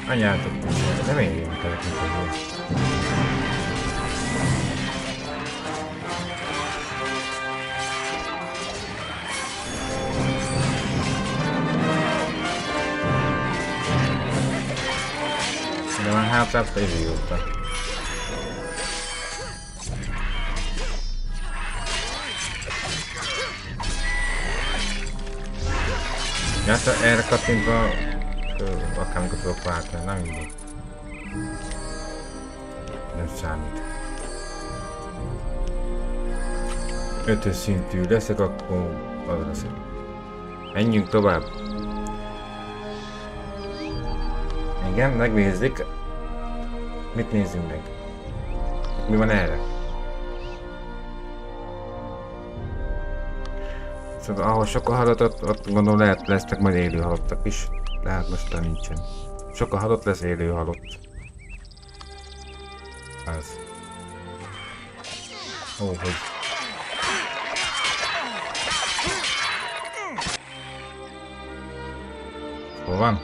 Anyátok bicskát, nem érjön kellek, mint hogy de már hátrább izé. Hát erre kattintva akármikor tudok váltani, nem mindig. Nem számít. 5-ös szintű leszek, akkor az leszek. Menjünk tovább. Igen, megnézzük. Mit nézzünk meg? Mi van erre? Szóval ahol sokkal halottat, ott gondolom lesznek majd élő halottak is. Tehát most nincsen. Sokkal halott lesz élő halott. Az. Ó, hogy... Hol van?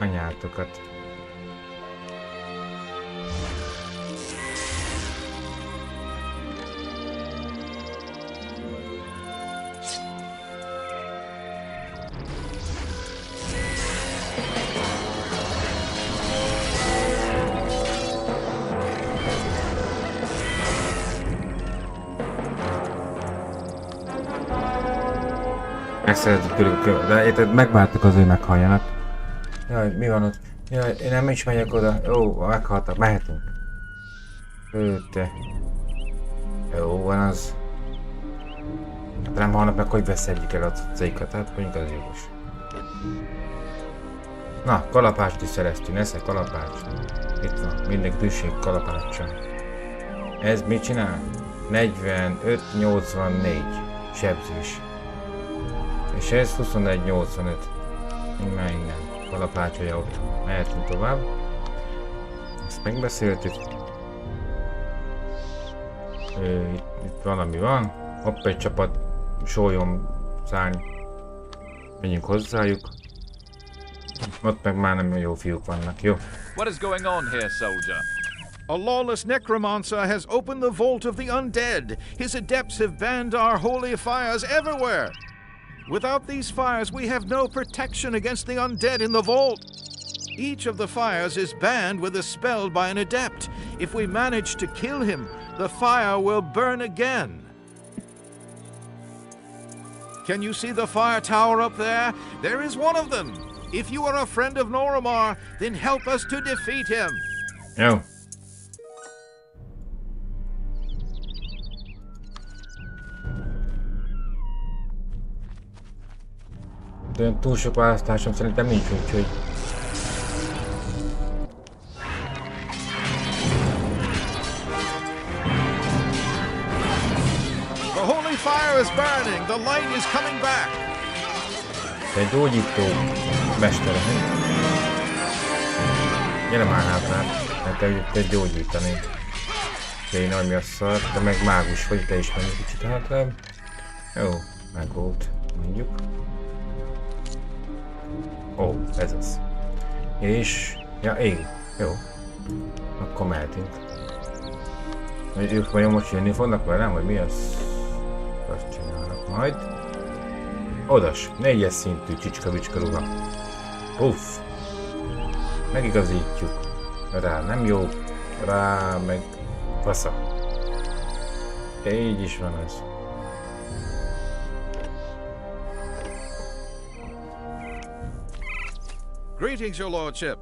Anyátokat. Megszerettük körülbelül, de érted, megvártak az, hogy meghalljanak. Jaj, mi van ott? Jaj, én nem is megyek oda. Ó, meghaltak, mehetünk. Te. Jó van az. Hát nem halnak meg, hogy beszedjük el a céget, hát mondjuk az jogos. Na, kalapást is szereztünk, nesze kalapács. Itt van, mindenki tüsség kalapáccsal. Ez mit csinál? 45-84 sebzés. És ez 21-85. Már innen. Kalapácsolja ott. Mehetünk tovább. Ezt megbeszéltük. Itt valami van. Hopp, egy csapat sólyom szárny. Menjünk hozzájuk. Ott meg már nem jó fiúk vannak, jó? What is going on here, soldier? A lawless necromancer has opened the vault of the undead. His adepts have banned our holy fires everywhere. Without these fires, we have no protection against the undead in the vault. Each of the fires is banned with a spell by an adept. If we manage to kill him, the fire will burn again. Can you see the fire tower up there? There is one of them. If you are a friend of Noramar, then help us to defeat him. Jó. De olyan túl sok választásom szerintem nincs, úgyhogy... The holy fire is burning. The light is coming back. Egy gyógyító mestere. Gyere már hátrán, mert te gyógyítani. Kéne, hogy mi a szar, te meg mágus vagy, te is menj kicsit hátrább. Jó, meg volt, mondjuk. Ó, ez az. És... ja, ég. Jó. Akkor mehetünk. Ők vajon most jönni fognak velem, vagy mi az? Azt csinálnak majd. Odas, 4-es szintű csicska-bicska ruha. Puff. Megigazítjuk. Rá nem jó. Rá meg... fasza. Így is van ez. Greetings, your lordship.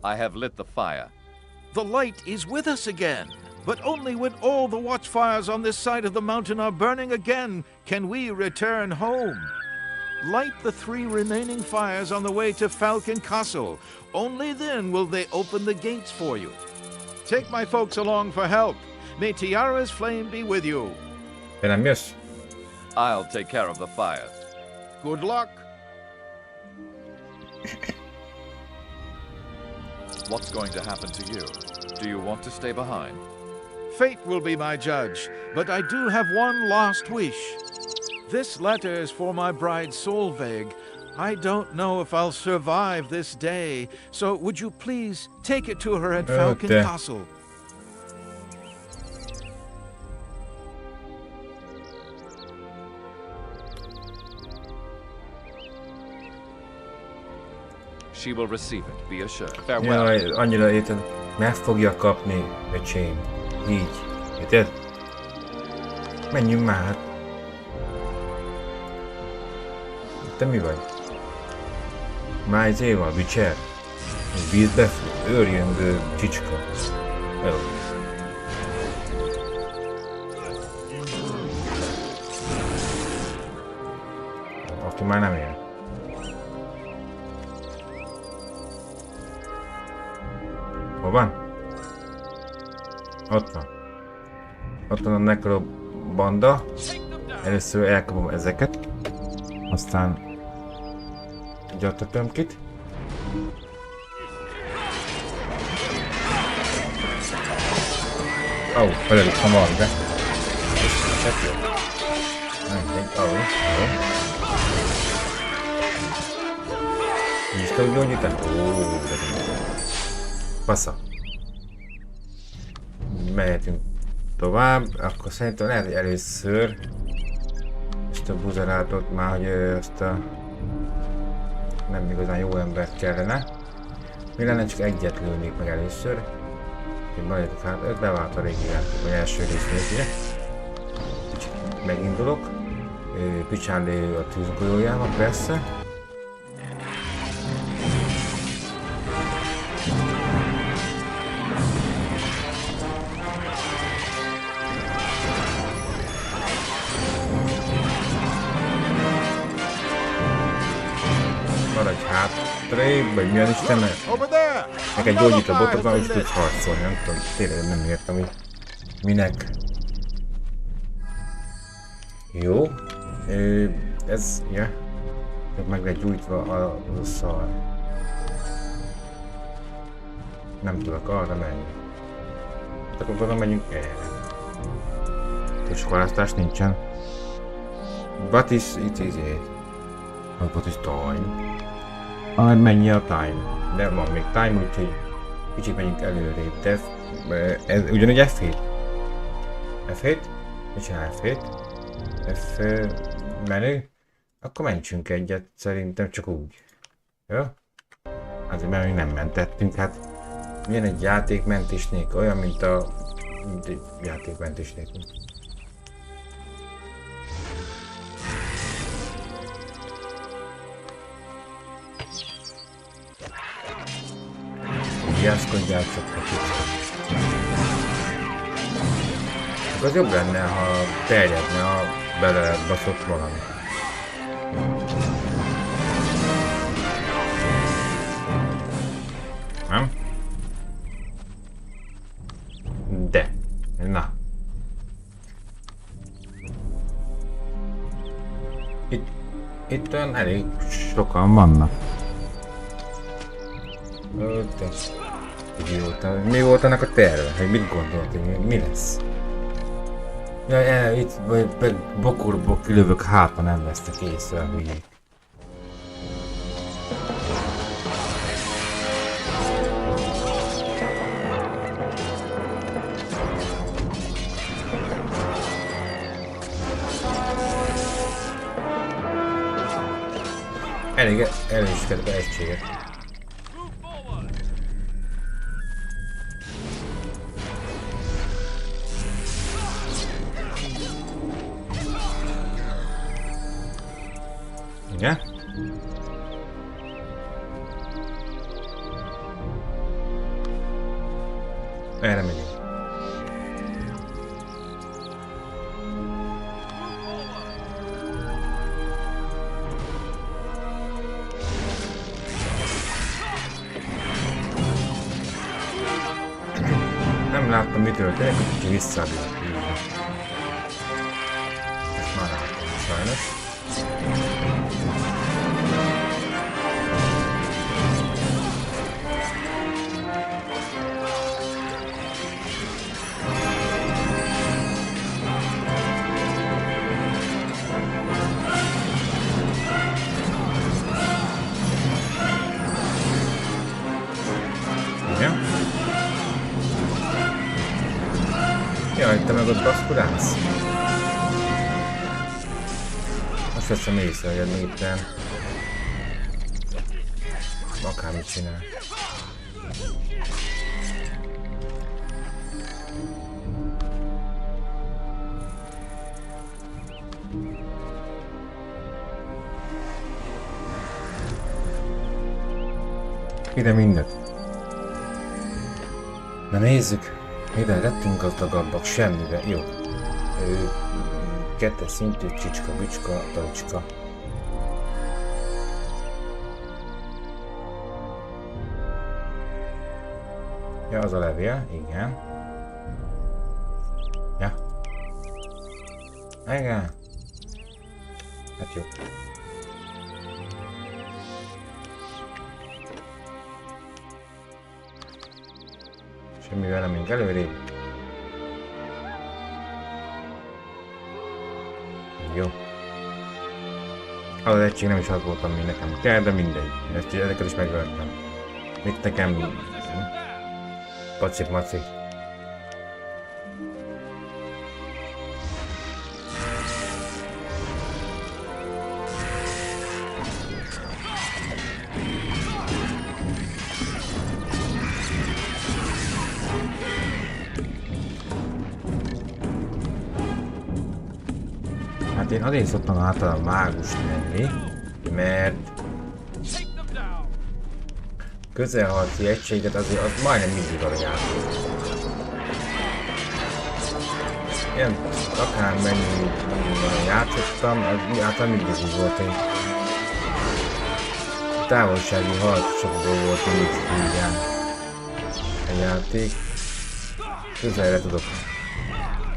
I have lit the fire. The light is with us again. But only when all the watchfires on this side of the mountain are burning again can we return home. Light the 3 remaining fires on the way to Falcon Castle. Only then will they open the gates for you. Take my folks along for help. May Tiara's flame be with you. Te nem jössz? I'll take care of the fires. Good luck. What's going to happen to you? Do you want to stay behind? Fate will be my judge, but I do have one last wish. This letter is for my bride Solveig. I don't know if I'll survive this day, so would you please take it to her at Falcon Castle? She will receive it, be assured. Farewell. Jaj, annyira érted, meg fogja kapni, öcsém. Így. Érted? Menjünk már. Te mi vagy? Már egy év a Witcher. Vízbe fut, őrjöngő csicska. Jó. Aki már nem él. Hol van? Ott van. Ott van a Necro banda. Először elkapom ezeket. Aztán gyart a tömkit. Ó, felelőtt hamar, de... Csak jó. Ó, jó. Így is tudok gyógyítani? Ó, de... Passza. Mehetünk tovább, akkor szerintem lehet, hogy először ezt a buzerátot már, hogy ezt a nem igazán jó embert kellene. Mi lenne, csak egyet lőnék meg először. Én majd hát bevált a régi játék, vagy első résznél. Megindulok. Picsálé a tűzgolyójával, persze. Maradj hátrébb, vagy milyen Istennek? Neked gyógyító botok van, és tudsz harcolni, nem tudom, tényleg nem értem, hogy minek. Jó. Ez, ja. Meg lett gyújtva a szar. Nem tudok arra menni. Akkor gondolom menjünk erre. És választás nincsen. What is it is it? What is time? Mennyi a time? De van még time, úgyhogy kicsit menjünk előrébb. De ez ugyanúgy F7? F7? Mit csinál F7? F menü? Akkor mentsünk egyet, szerintem csak úgy. Jó? Azért mert még nem mentettünk, hát milyen egy játékmentés nélkül, olyan mint egy játékmentés nélkül. Vigyázkodjál csak kicsit. Az jobb lenne, ha terjedne a belebaszott valami. Nem? De. Na. itt olyan elég sokan vannak. Idióta. Mi volt annak a terve? Hogy mit gondolt, hogy mi lesz? Ja, itt bokorból kilövök, hát ha nem vesztek észre a hülyék. Elég erősítettük a egységet. Igen? Erre megyünk. Nem láttam, mi történik, hogy visszaadjuk. Ezt már láttam, sajnos. Jaj, te meg ott baszkurálsz? Most veszem észre, hogy még itten akármit csinál. Ide mindent. Na nézzük. Mivel lettünk gazdagabbak, semmivel. Jó. Kettes szintű csicska, bücska, talicska. Ja, az a levél, igen. Ja. Igen. Hát jó. Semmivel nem megyünk előrébb. Jó. Az egység nem is az volt, ami nekem kell, de mindegy. Ezeket is megöltem. Mit nekem... Pacik-maci. Hát én azért szoktam általában mágust lenni, mert közelharci egységet azért az majdnem mindig arra játszik. Ilyen akármennyi játszottam, az általában mindig úgy volt, hogy távolsági harcosokból volt mindig igen a játék. Közelre tudok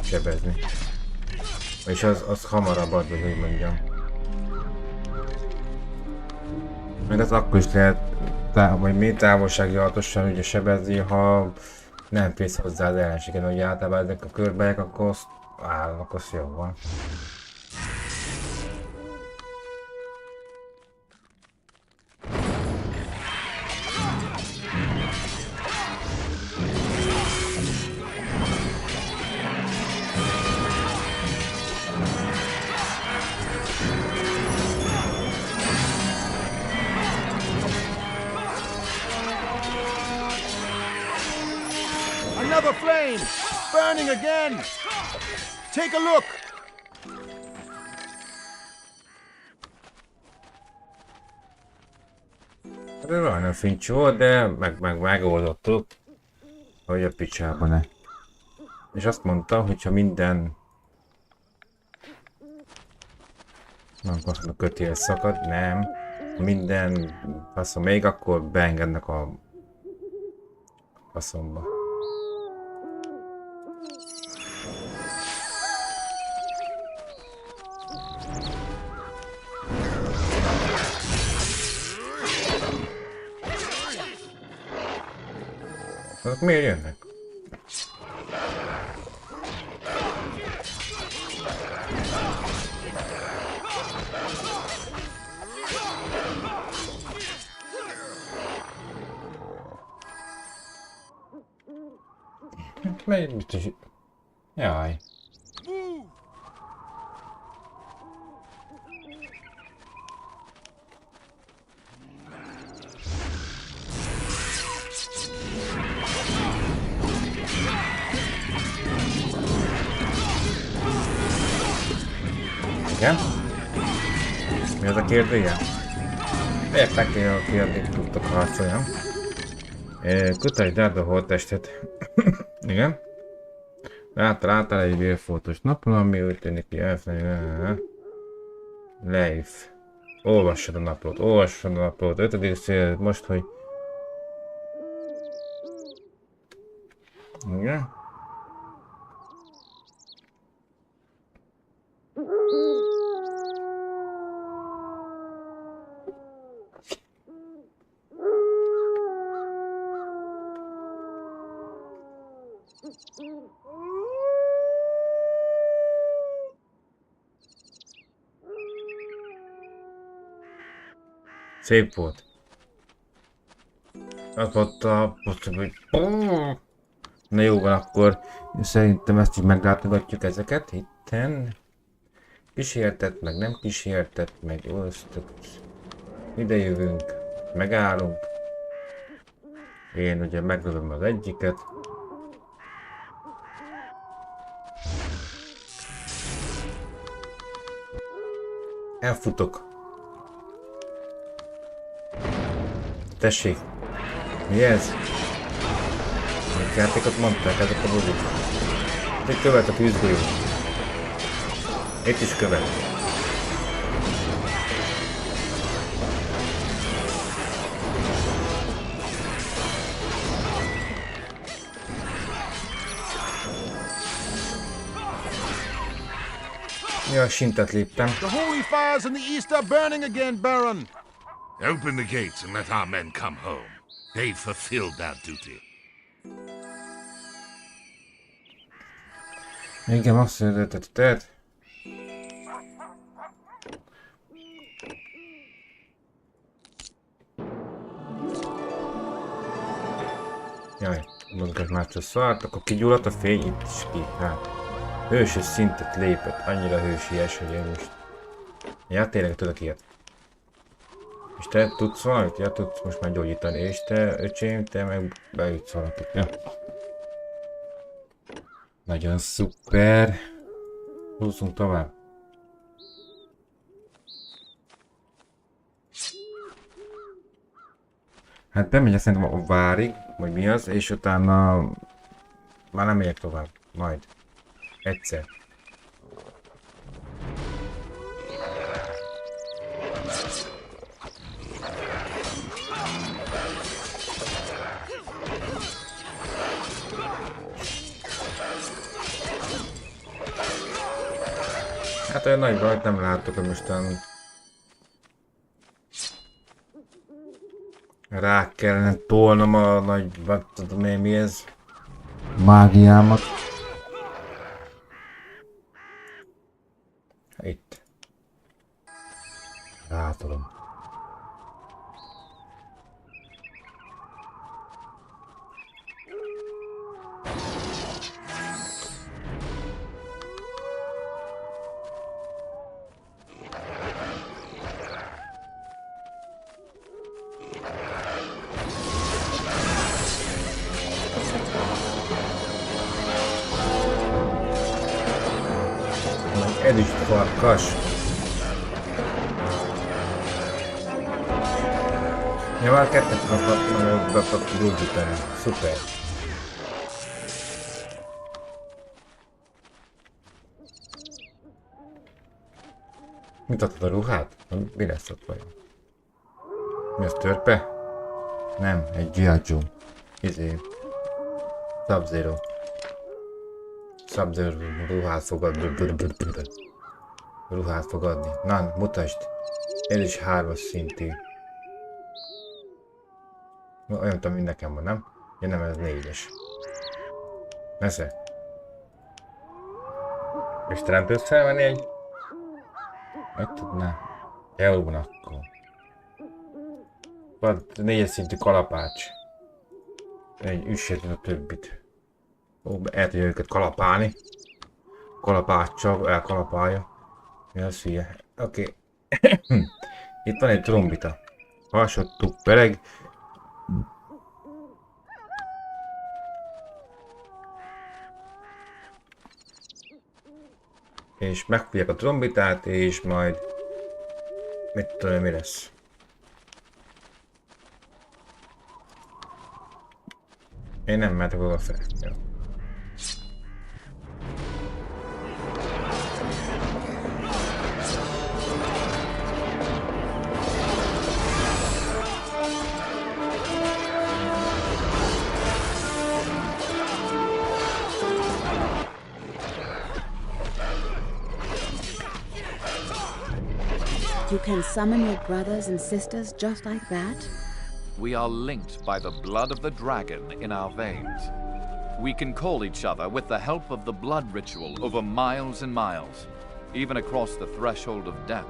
sebezni. És az hamarabb ad, hogy mondjam. Mert az akkor is lehet, vagy még távolsági harcosan ugye sebezni, ha nem fész hozzá az ellenségen, hogy általában ezek a körbelyek, akkor azt állnak, az jó van. Another flame! Burning again! Take a look! Ez olyan fincs volt, de megoldottuk, hogy a picsába ne. És azt mondta, hogyha minden... Nem, azt a kötél szakad, nem. Minden faszom még, akkor beengednek a faszomba. Azok miért jönnek? Miért biztos... Jaj. Igen? Mi az a kérdője? Értek én, aki addig tudtak harcolni. Kutasd át a holttestet. Igen? Láttál egy vérfoltos napon, ami úgy tűnik ki elfelejteni. Leif. Olvassad a naplót. 5. szél, most, hogy... Igen? Szép volt. Azt mondta, hogy... Na jó van, akkor szerintem ezt is meglátogatjuk ezeket itten. Kísértett, meg nem kísértett, meg osztott. Ide jövünk, megállunk. Én ugye meglövöm az egyiket. Elfutok. Tessék. Mi ez? Egy játékot mondták, ezek a buzik. Itt követ a tűzgolyó. Itt is követ. Ja, sintet léptem. The holy fires in the east are burning again, Baron. Open the gates and let our men come home. They've fulfilled their duty. Igen, azt szeretett. Jaj, mozgás már csak szart, akkor kigyulladt a fény, itt is ki. Hát. Hősös szintet lépett, annyira hősies, hogy én most... Ja, tényleg tudok ilyet. És te tudsz valamit? Ja, tudsz most már gyógyítani. És te, öcsém, te meg beütsz valakit. Ja. Nagyon szuper. Húzzunk tovább. Hát bemegyek szerintem a várig, vagy mi az, és utána már nem megyek tovább. Majd. Egyszer. Hát olyan nagy bajt nem láttuk, hogy mostan rá kellene tolnom a nagy, vagy tudom én mi ez, mágiámat. Itt. Rátolom. Ez is farkas. Ja, már kettet kapott gyógyítani. Szuper. Mit adtad a ruhát? Mi lesz ott vajon? Mi az, törpe? Nem, egy G.I. Joe. Sub-Zero. Sub-Zero ruhát fog adni. Na, mutasd. Ez is 3-as szintű. Olyan, mint nekem van, nem? Ja nem, ez 4-es. Nesze. És te nem tudsz felvenni egy... Hogy tudná? Jó van akkor. Van 4-es szintű kalapács. Egy üssétlen a többit. Ó, el tudja őket kalapálni. Kalapáccsal elkalapálja. Mi az hülye? Oké. Itt van egy trombita. Alsottuk pereg. És megfújják a trombitát, és majd... Mit tudom, mi lesz. Én nem mehetek oda fel. Jó. You can summon your brothers and sisters just like that? We are linked by the blood of the dragon in our veins. We can call each other with the help of the blood ritual over miles and miles, even across the threshold of death.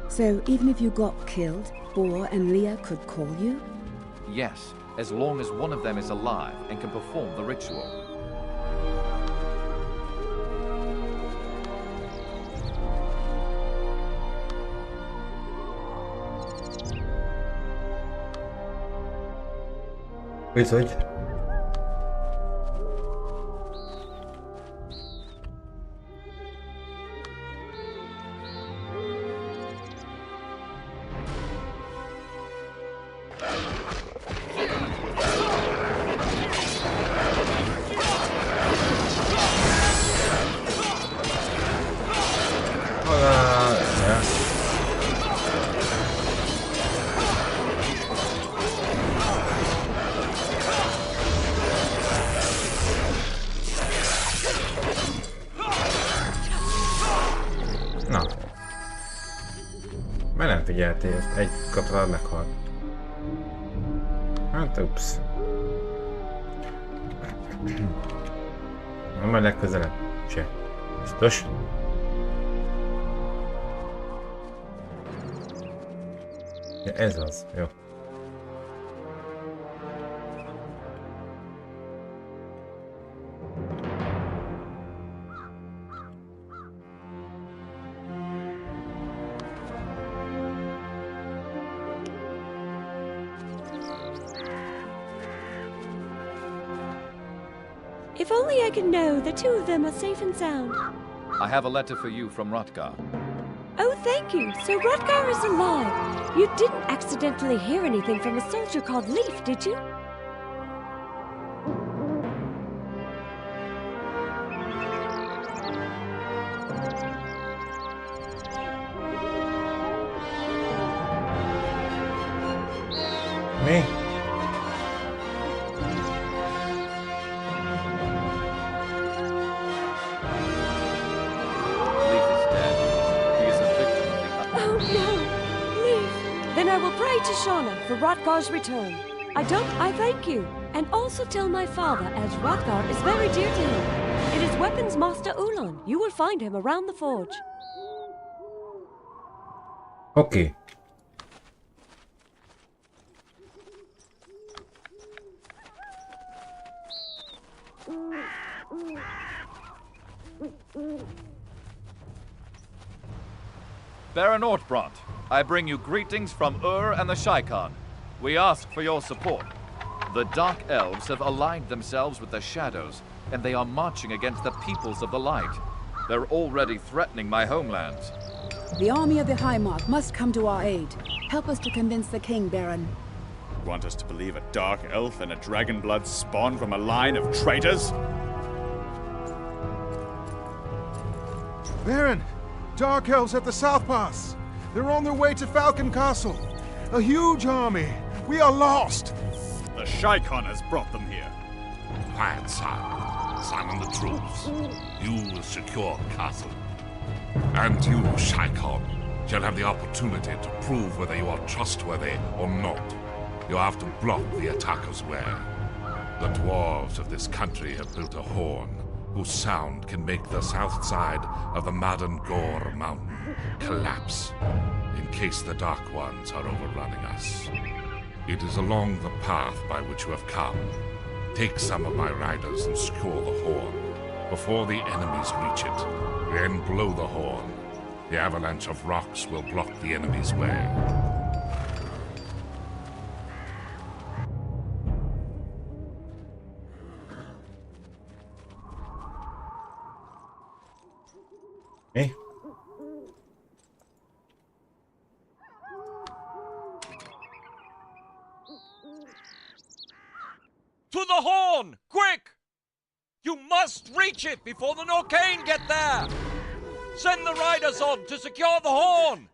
So even if you got killed, Boar and Leah could call you? Yes, as long as one of them is alive and can perform the ritual. Bizony. Na. Mert nem figyeltél, ezt egy katonál meghalt. Hát, ups. Na, majd legközelebb. Se. Biztos. Ja, ez az. Jó. If only I could know the two of them are safe and sound. I have a letter for you from Rutgar. Oh, thank you. So Rutgar is alive. You didn't accidentally hear anything from a soldier called Leaf, did you? Me? To Shauna for Rutgar's return. I thank you. And also tell my father, as Rutgar is very dear to him. It is Weapons Master Ulan. You will find him around the forge. Okay. Baron Ortbrand, I bring you greetings from Ur and the Shaikhan. We ask for your support. The Dark Elves have allied themselves with the Shadows, and they are marching against the peoples of the Light. They're already threatening my homelands. The army of the High Mark must come to our aid. Help us to convince the king, Baron. Want us to believe a Dark Elf and a Dragonblood spawned from a line of traitors? Baron! Dark Elves at the South Pass! They're on their way to Falcon Castle! A huge army! We are lost! The Shaikhan has brought them here. Quiet, Simon. Simon the troops. You will secure the castle. And you, Shaikhan, shall have the opportunity to prove whether you are trustworthy or not. You have to block the attacker's way. The dwarves of this country have built a horn whose sound can make the south side of the Madden Gore Mountain collapse in case the Dark Ones are overrunning us. It is along the path by which you have come. Take some of my riders and score the horn before the enemies reach it. Then blow the horn. The avalanche of rocks will block the enemy's way. Mi? To the horn! Quick! You must reach it before the Norcane get there! Send the riders on to secure the horn!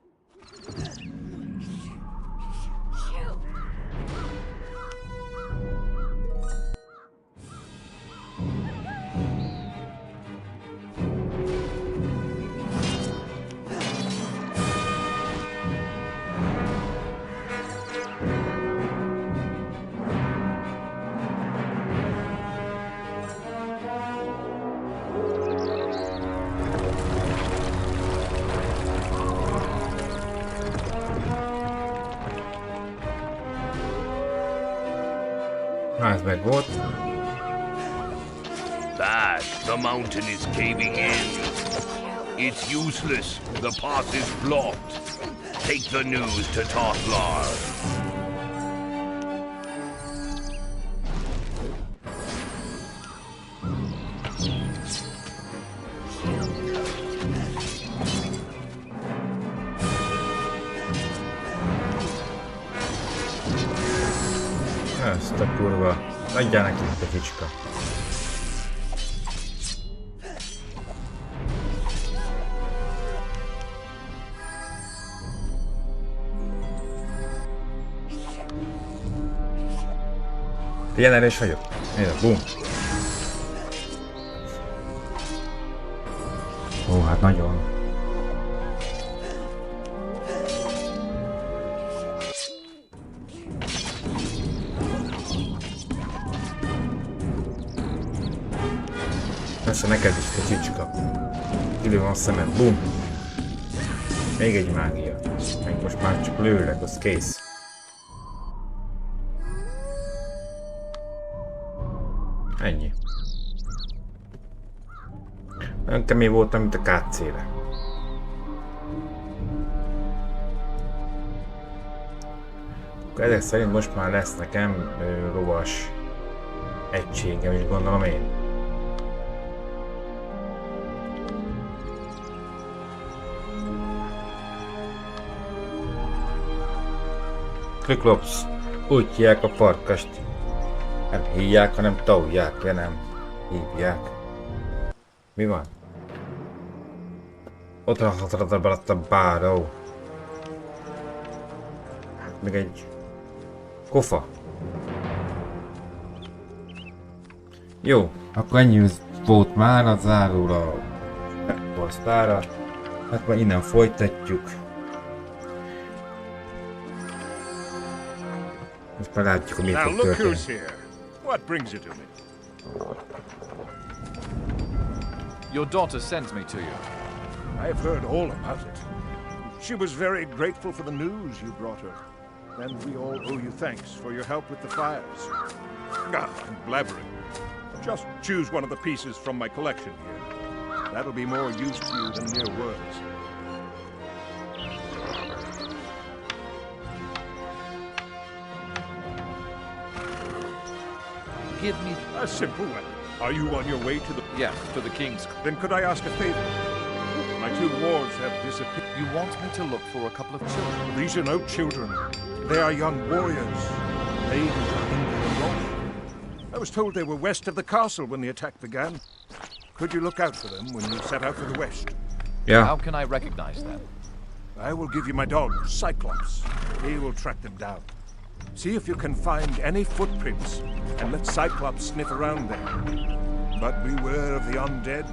Ez meg volt. Bad. The mountain is caving in. It's useless. The path is blocked. Take the news to Tothlar. Ezt a kurva. Adjál neki a kicska. Ilyen erős vagyok. Nézd, bum. Ó, hát nagyon. Persze neked is, te csicska. Kilőm a szemed, bum. Még egy mágia. Meg most már csak lőlek, az kész. Ennyi. Olyan kemény voltam, mint a KC-re. Ezek szerint most már lesz nekem lovas egységem is, gondolom én. Klüklops, úgy hívják a farkast. Nem hívják, hanem tolják, ja nem hívják. Mi van? Ott rakhatod a báró. Még egy kofa. Jó, akkor ennyi volt már a záróra a posztára. Hát már innen folytatjuk. Most már látjuk, hogy mi fog történni. What brings you to me? Your daughter sends me to you. I've heard all about it. She was very grateful for the news you brought her. And we all owe you thanks for your help with the fires. Ah, I'm blabbering. Just choose one of the pieces from my collection here. That'll be more use to you than mere words. Give me a simple weapon. Are you on your way to the... Yes, to the king's... Then could I ask a favor? My two dwarves have disappeared. You want me to look for a couple of children? These are no children. They are young warriors. Ladies are in the north. I was told they were west of the castle when the attack began. Could you look out for them when you set out for the west? Yeah. How can I recognize them? I will give you my dog, Cyclops. He will track them down. See if you can find any footprints, and let Cyclops sniff around there. But beware of the undead.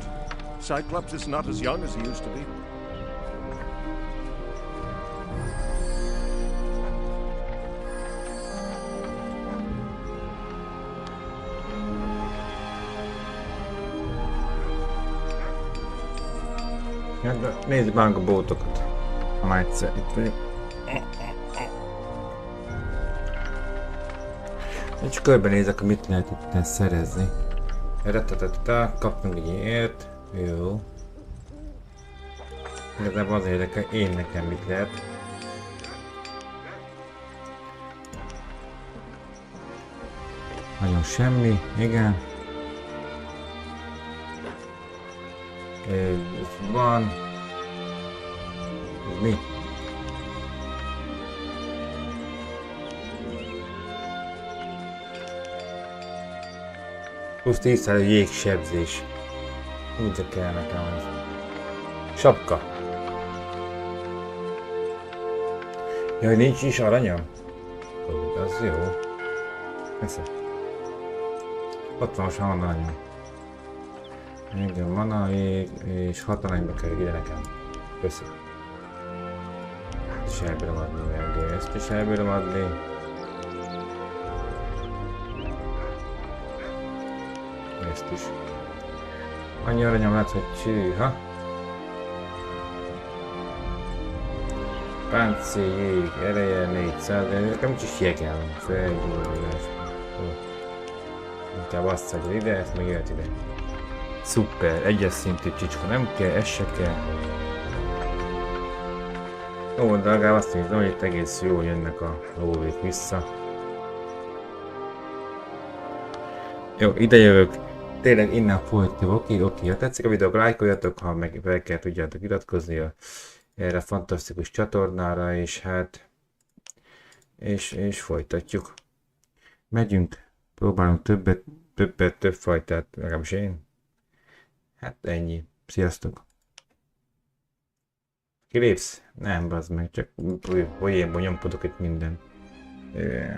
Cyclops is not as young as he used to be. Nézd meg a bótokat. Ha már egyszer itt vagyok. És körbenézek, hogy mit lehet itt szerezni. Kaptunk egy ilyet. Jó. Igazából az érdekel, én nekem mit lehet. Nagyon semmi, igen. Ez van. Ez mi? Plusz 10% jégsebzés. Úgy kell nekem ez. Sapka. Jaj, nincs is aranyam? Az jó. Persze. 60-as van aranyam. Engem mana és 6 aranyba kerül ide nekem. Köszi. Ezt is elbírom adni, meg ezt is elbírom adni. Ezt is. Annyi aranyam lett, hogy csűha. Páncél, jég, ereje 400, de nekem is jegem. Felgyúrulás. Inkább azt szedj ide, ezt meg jöhet ide. Szuper, egyes szintű csicska nem kell, ez se kell. Ó, de legalább azt nézem, hogy itt egész jól jönnek a lóvék vissza. Jó, ide jövök. Tényleg innen folytatjuk, oké. Ha tetszik a videó, lájkoljatok, ha meg fel kell tudjátok iratkozni erre a fantasztikus csatornára, és hát... És folytatjuk. Megyünk, próbálunk több fajtát, legalábbis én. Hát ennyi. Sziasztok! Kilépsz? Nem, bazd meg, csak poénból nyomkodok itt minden.